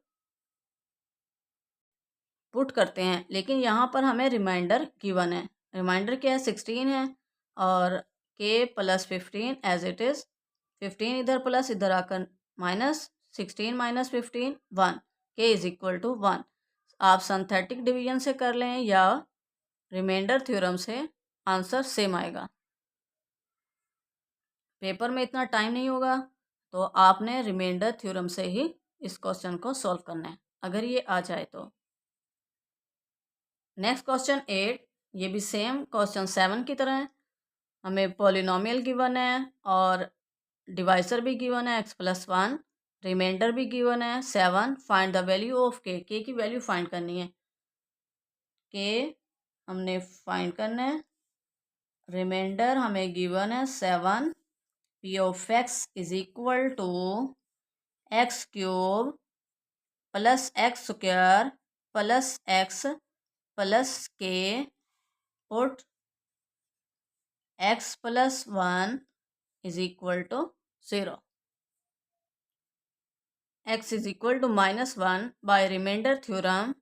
पुट करते हैं, लेकिन यहाँ पर हमें रिमाइंडर गिवन है। रिमाइंडर क्या है? 16 है और के प्लस 15 एज इट इज़। 15 इधर प्लस इधर आकर minus, 16 minus 15 1, k is equal to 1। आप सिंथेटिक डिवीजन से कर लें या रिमाइंडर थ्योरम से, आंसर सेम आएगा। पेपर में इतना टाइम नहीं होगा तो आपने रिमाइंडर थ्योरम से ही इस क्वेश्चन को सॉल्व करना है, अगर ये आ जाए तो। नेक्स्ट क्वेश्चन 8, ये भी सेम क्वेश्चन 7 की तरह है। हमें पॉलिनोमियल गिवन है और डिवाइसर भी गिवन है x+1, रिमाइंडर भी गिवन है 7। Find the value of k की वैल्यू फाइंड करनी है। k हमने फाइंड करना है, रिमाइंडर हमें गिवन है 7। p of x is equal to x cube plus x square plus x plus k, put x+1 is equal to 0. X is equal to -1 by remainder theorem.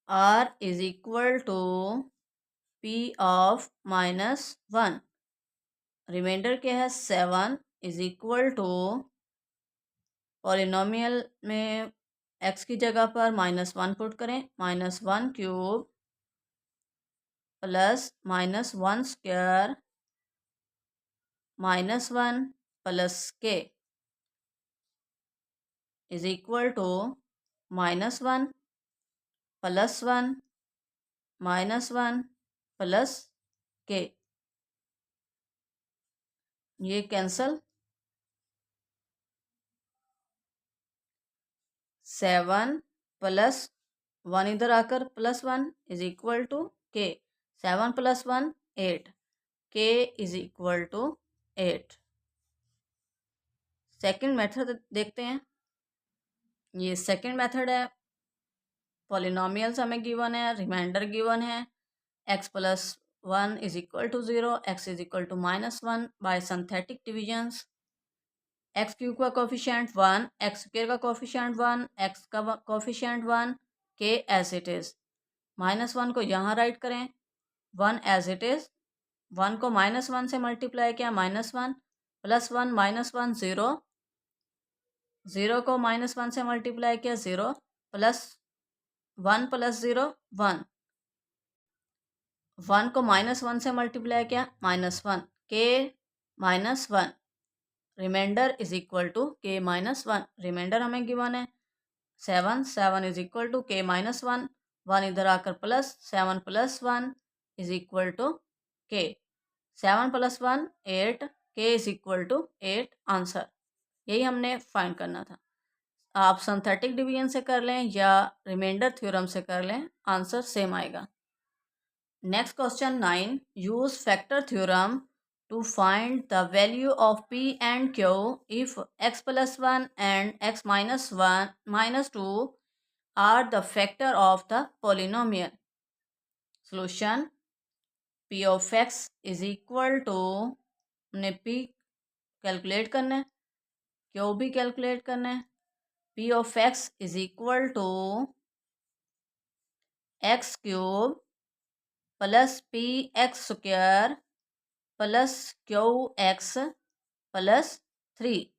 R is equal to P of -1. Remainder क्या है 7 is equal to, polynomial में x की जगह पर -1 put करें, -1 cube plus -1 square -1 plus के is equal to -1 +1 -1 plus के। ये कैंसल, 7 प्लस 1 इधर आकर +1 इज इक्वल टू के। 7 + 1 8, k is equal to 8। Second method देखते हैं। ये सेकेंड मेथड है। पॉलिनोमियल्स हमें गिवन है, रिमाइंडर गिवन है, x+1 is equal to 0, x is equal to -1 by synthetic divisions. X cube का कोफिशिएंट 1, एक्स स्क्वायर का कोफिशिएंट 1, एक्स का coefficient 1, k as it is. -1 को यहाँ राइट करें, 1 एज इट इज। 1 को -1 से मल्टीप्लाई किया, -1 +1 -1 0, 0 को -1 से मल्टीप्लाई किया 0, प्लस 1 + 0 1, 1 को -1 से मल्टीप्लाई किया -1, के -1, रिमाइंडर इज इक्वल टू के -1। रिमाइंडर हमें गिवन है 7, 7 इज इक्वल टू के -1, 1 इधर आकर प्लस 7 + 1 इज इक्वल टू के। 7 + 1 8, k is equal to 8 answer. यही हमने फाइंड करना था। आप सिंथेटिक डिवीजन से कर लें या रिमाइंडर थ्योरम से कर लें, आंसर सेम आएगा। Next question 9, use factor theorem to find the value of p and q if x+1 and x-2 are the factor of the polynomial. Solution: p of x is equal to, हमने p calculate करना है, q भी calculate करना है। p of x is equal to x cube plus p x square plus q x plus 3।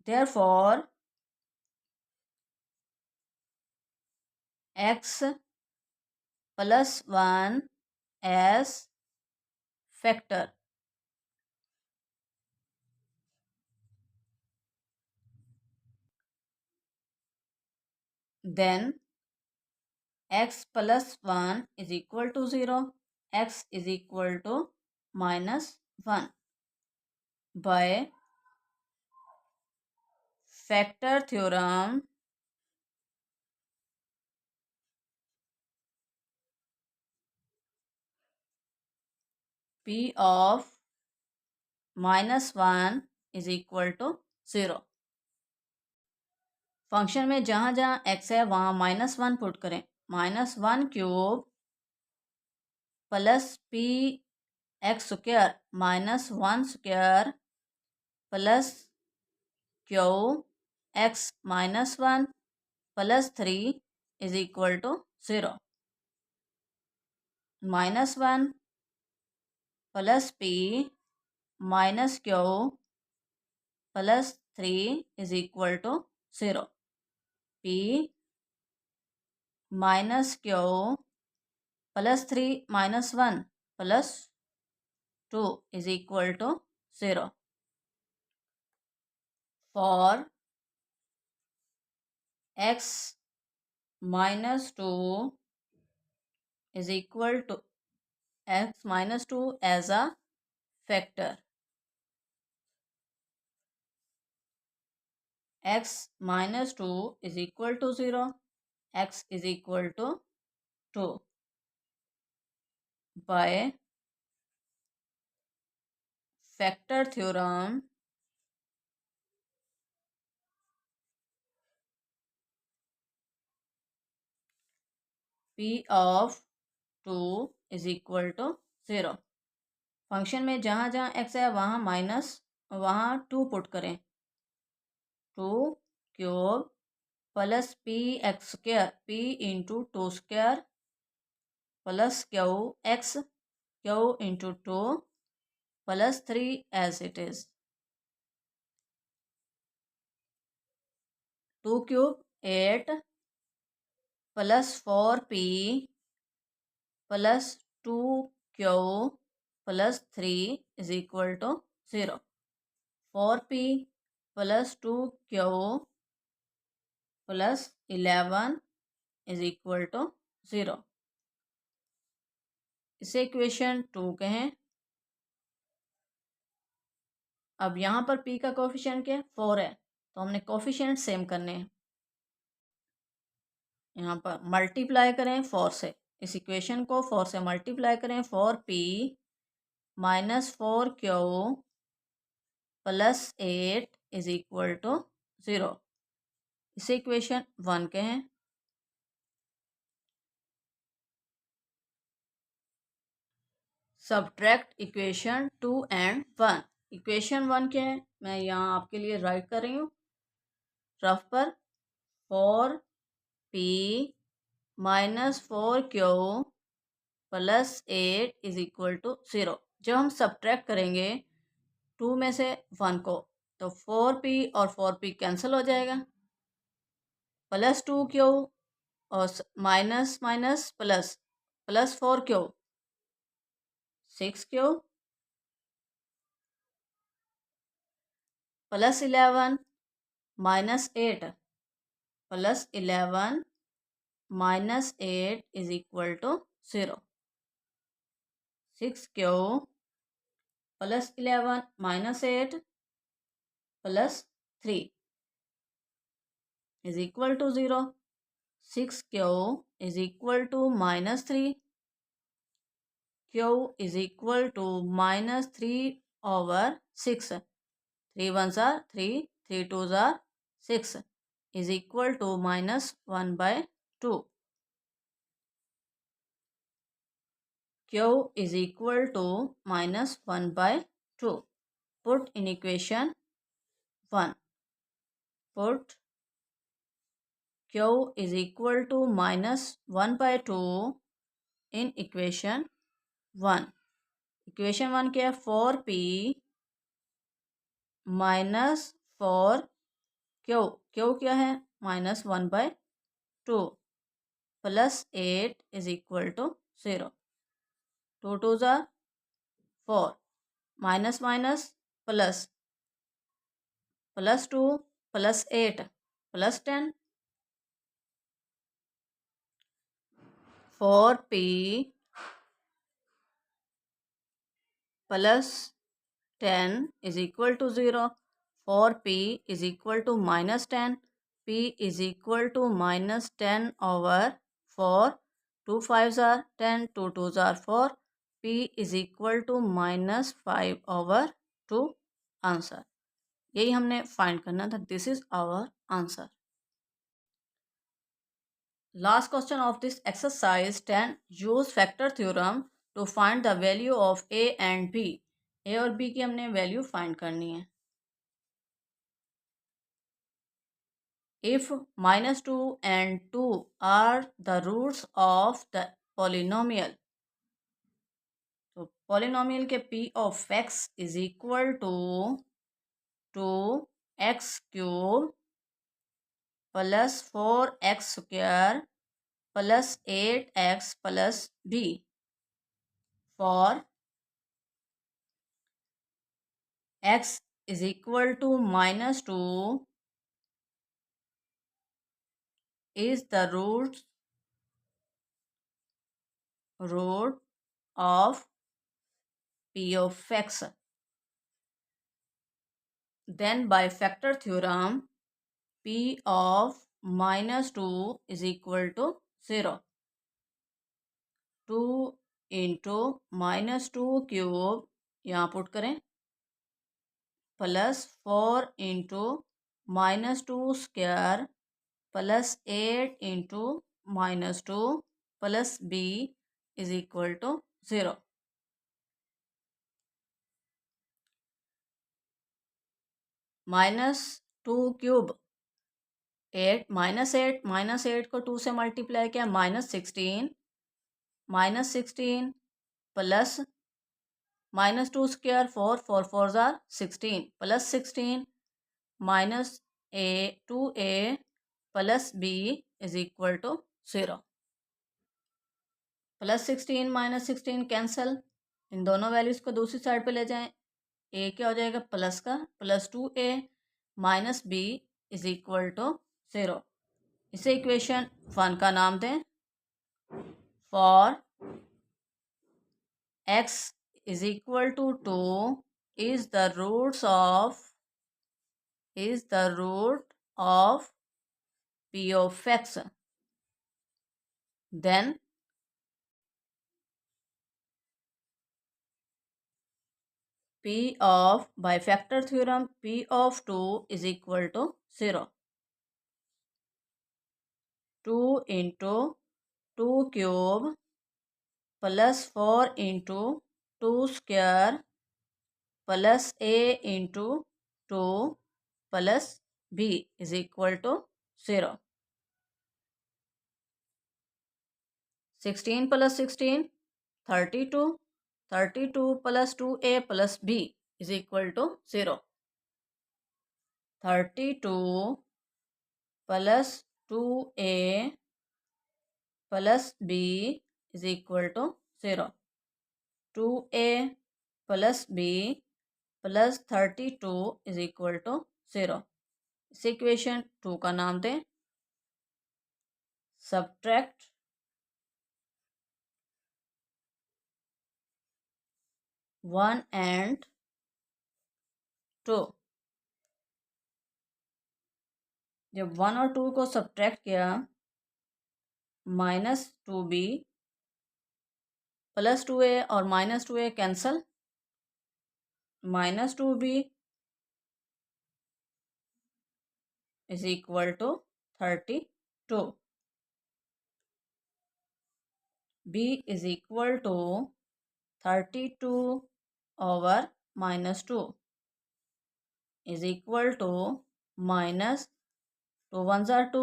Therefore, x+1 as factor. Then x+1 is equal to 0, x is equal to -1 by factor theorem. P of -1 is equal to 0. Function में जहाँ जहाँ x है वहाँ -1 put करें, -1 cube plus p x square -1 square plus q x -1 plus 3 is equal to 0। -1 plus p minus q plus 3 is equal to 0. p minus q plus 3 minus 1 plus 2 is equal to 0. For x minus 2 is equal to x minus 2 as a factor. X minus 2 is equal to 0. X is equal to 2 by factor theorem. P of 2 is equal to 0. Function में जहाँ जहाँ x है वहाँ minus वहाँ 2 put करें. 2 cube plus p x square p into 2 square plus q into 2 plus 3 as it is. 2 cube 8 plus 4p plus 2q plus 3 is equal to 0. 4p plus 2q plus 11 is equal to 0. इसे equation 2 कहें. अब यहाँ पर p का coefficient क्या है? 4 है, तो हमने कोफिशिएंट सेम करने हैं. यहाँ पर मल्टीप्लाई करें 4 से. इस इक्वेशन को 4 से मल्टीप्लाई करें. 4p minus 4q plus 8 is equal to 0. इसे इक्वेशन 1 कहें. Subtract equation 2 and 1. इक्वेशन 1 क्या है मैं यहाँ आपके लिए राइट कर रही हूँ रफ पर. 4p minus 4q plus 8 is equal to 0. जब हम सब्ट्रैक्ट करेंगे 2 में से 1 को तो 4p और 4p कैंसिल हो जाएगा. प्लस 2q और minus minus plus plus 4q 6q plus 11 minus 8 plus 11 minus 8 is equal to 0. 6q plus 11 minus 8 plus 3 is equal to 0. 6q is equal to minus 3. q is equal to minus 3 over 6. 3 1s are 3, 3 2s are 6 is equal to minus 1 by 2. Q is equal to minus 1 by 2. Put in equation 1. Put Q is equal to minus 1 by 2 in equation 1. Equation 1 क्या है? 4p minus 4q. q क्या है? Minus 1 by 2 plus 8 is equal to 0. 2 2s are 4. Minus minus plus plus 2 plus 8 plus 10. 4p plus 10 is equal to 0. 4p is equal to minus 10. p is equal to minus 10 over 4. 2 5s are 10. 2 2s are 4. p is equal to minus 5 over 2. Answer यही हमने find करना था. This is our answer. Last question of this exercise 10. Use factor theorem to find the value of a and b. A और b की हमने value find करनी है. If minus 2 and 2 are the roots of the polynomial, तो polynomial के p of x is equal to x cube plus 4x² plus 8x plus b for x is equal to -2 is the root of p of x. Then by factor theorem, p of -2 is equal to 0. 2 into -2 cube यहाँ put करें plus 4 into -2² plus 8 into -2 plus b is equal to 0. -2 cube 8 -8 को 2 से multiply किया -16 plus -2² 4 4 4 जार 16 plus 16 -2a plus b is equal to 0. Plus 16 -16 cancel, इन दोनों values को दूसरी साइड पे ले जाएं. a क्या हो जाएगा प्लस का plus 2a minus b is equal to 0. इसे इक्वेशन 1 का नाम दें. For x is equal to 2 is the root of p of x. Then p of, by factor theorem, p of 2 is equal to 0. 2 into 2 cube plus 4 into 2² plus a into 2 plus b is equal to 0. 16 plus 16 32. 32 plus 2a plus b is equal to 0. 32 plus 2a plus b is equal to 0. 2a plus b plus 32 is equal to 0. इस equation 2 का नाम दें. Subtract 1 and 2. जब 1 और 2 को subtract किया -2b plus 2a और -2a cancel, -2b is equal to 32. b is equal to 32 over -2 is equal to minus 2 1 जार 2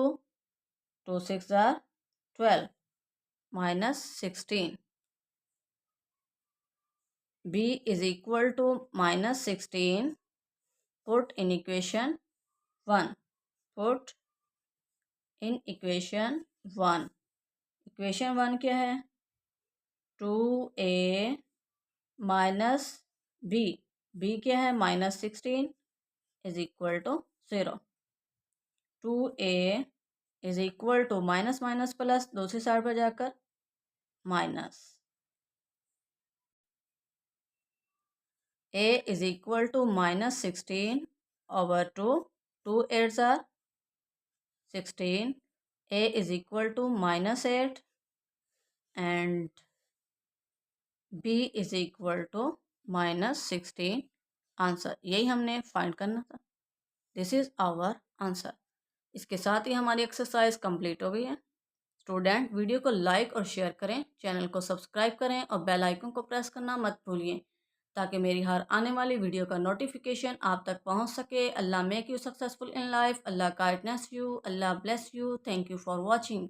2 6 जार 12 minus 16. b is equal to minus 16. Put in equation 1. Put in equation 1. Equation 1 क्या है 2a minus b. b क्या है -16 is equal to 0. 2a is equal to minus minus plus दूसरी side पर जाकर minus. a is equal to -16 over 2. 2 8s are 16. a is equal to -8 and b is equal to -16. Answer यही हमने find करना था. This is our answer. इसके साथ ही हमारी एक्सरसाइज कंप्लीट हो गई है. स्टूडेंट वीडियो को लाइक और शेयर करें, चैनल को सब्सक्राइब करें और बेल आइकन को प्रेस करना मत भूलिए ताकि मेरी हर आने वाली वीडियो का नोटिफिकेशन आप तक पहुंच सके. Allah make you successful in life. Allah kindness you. Allah bless you. Thank you for watching.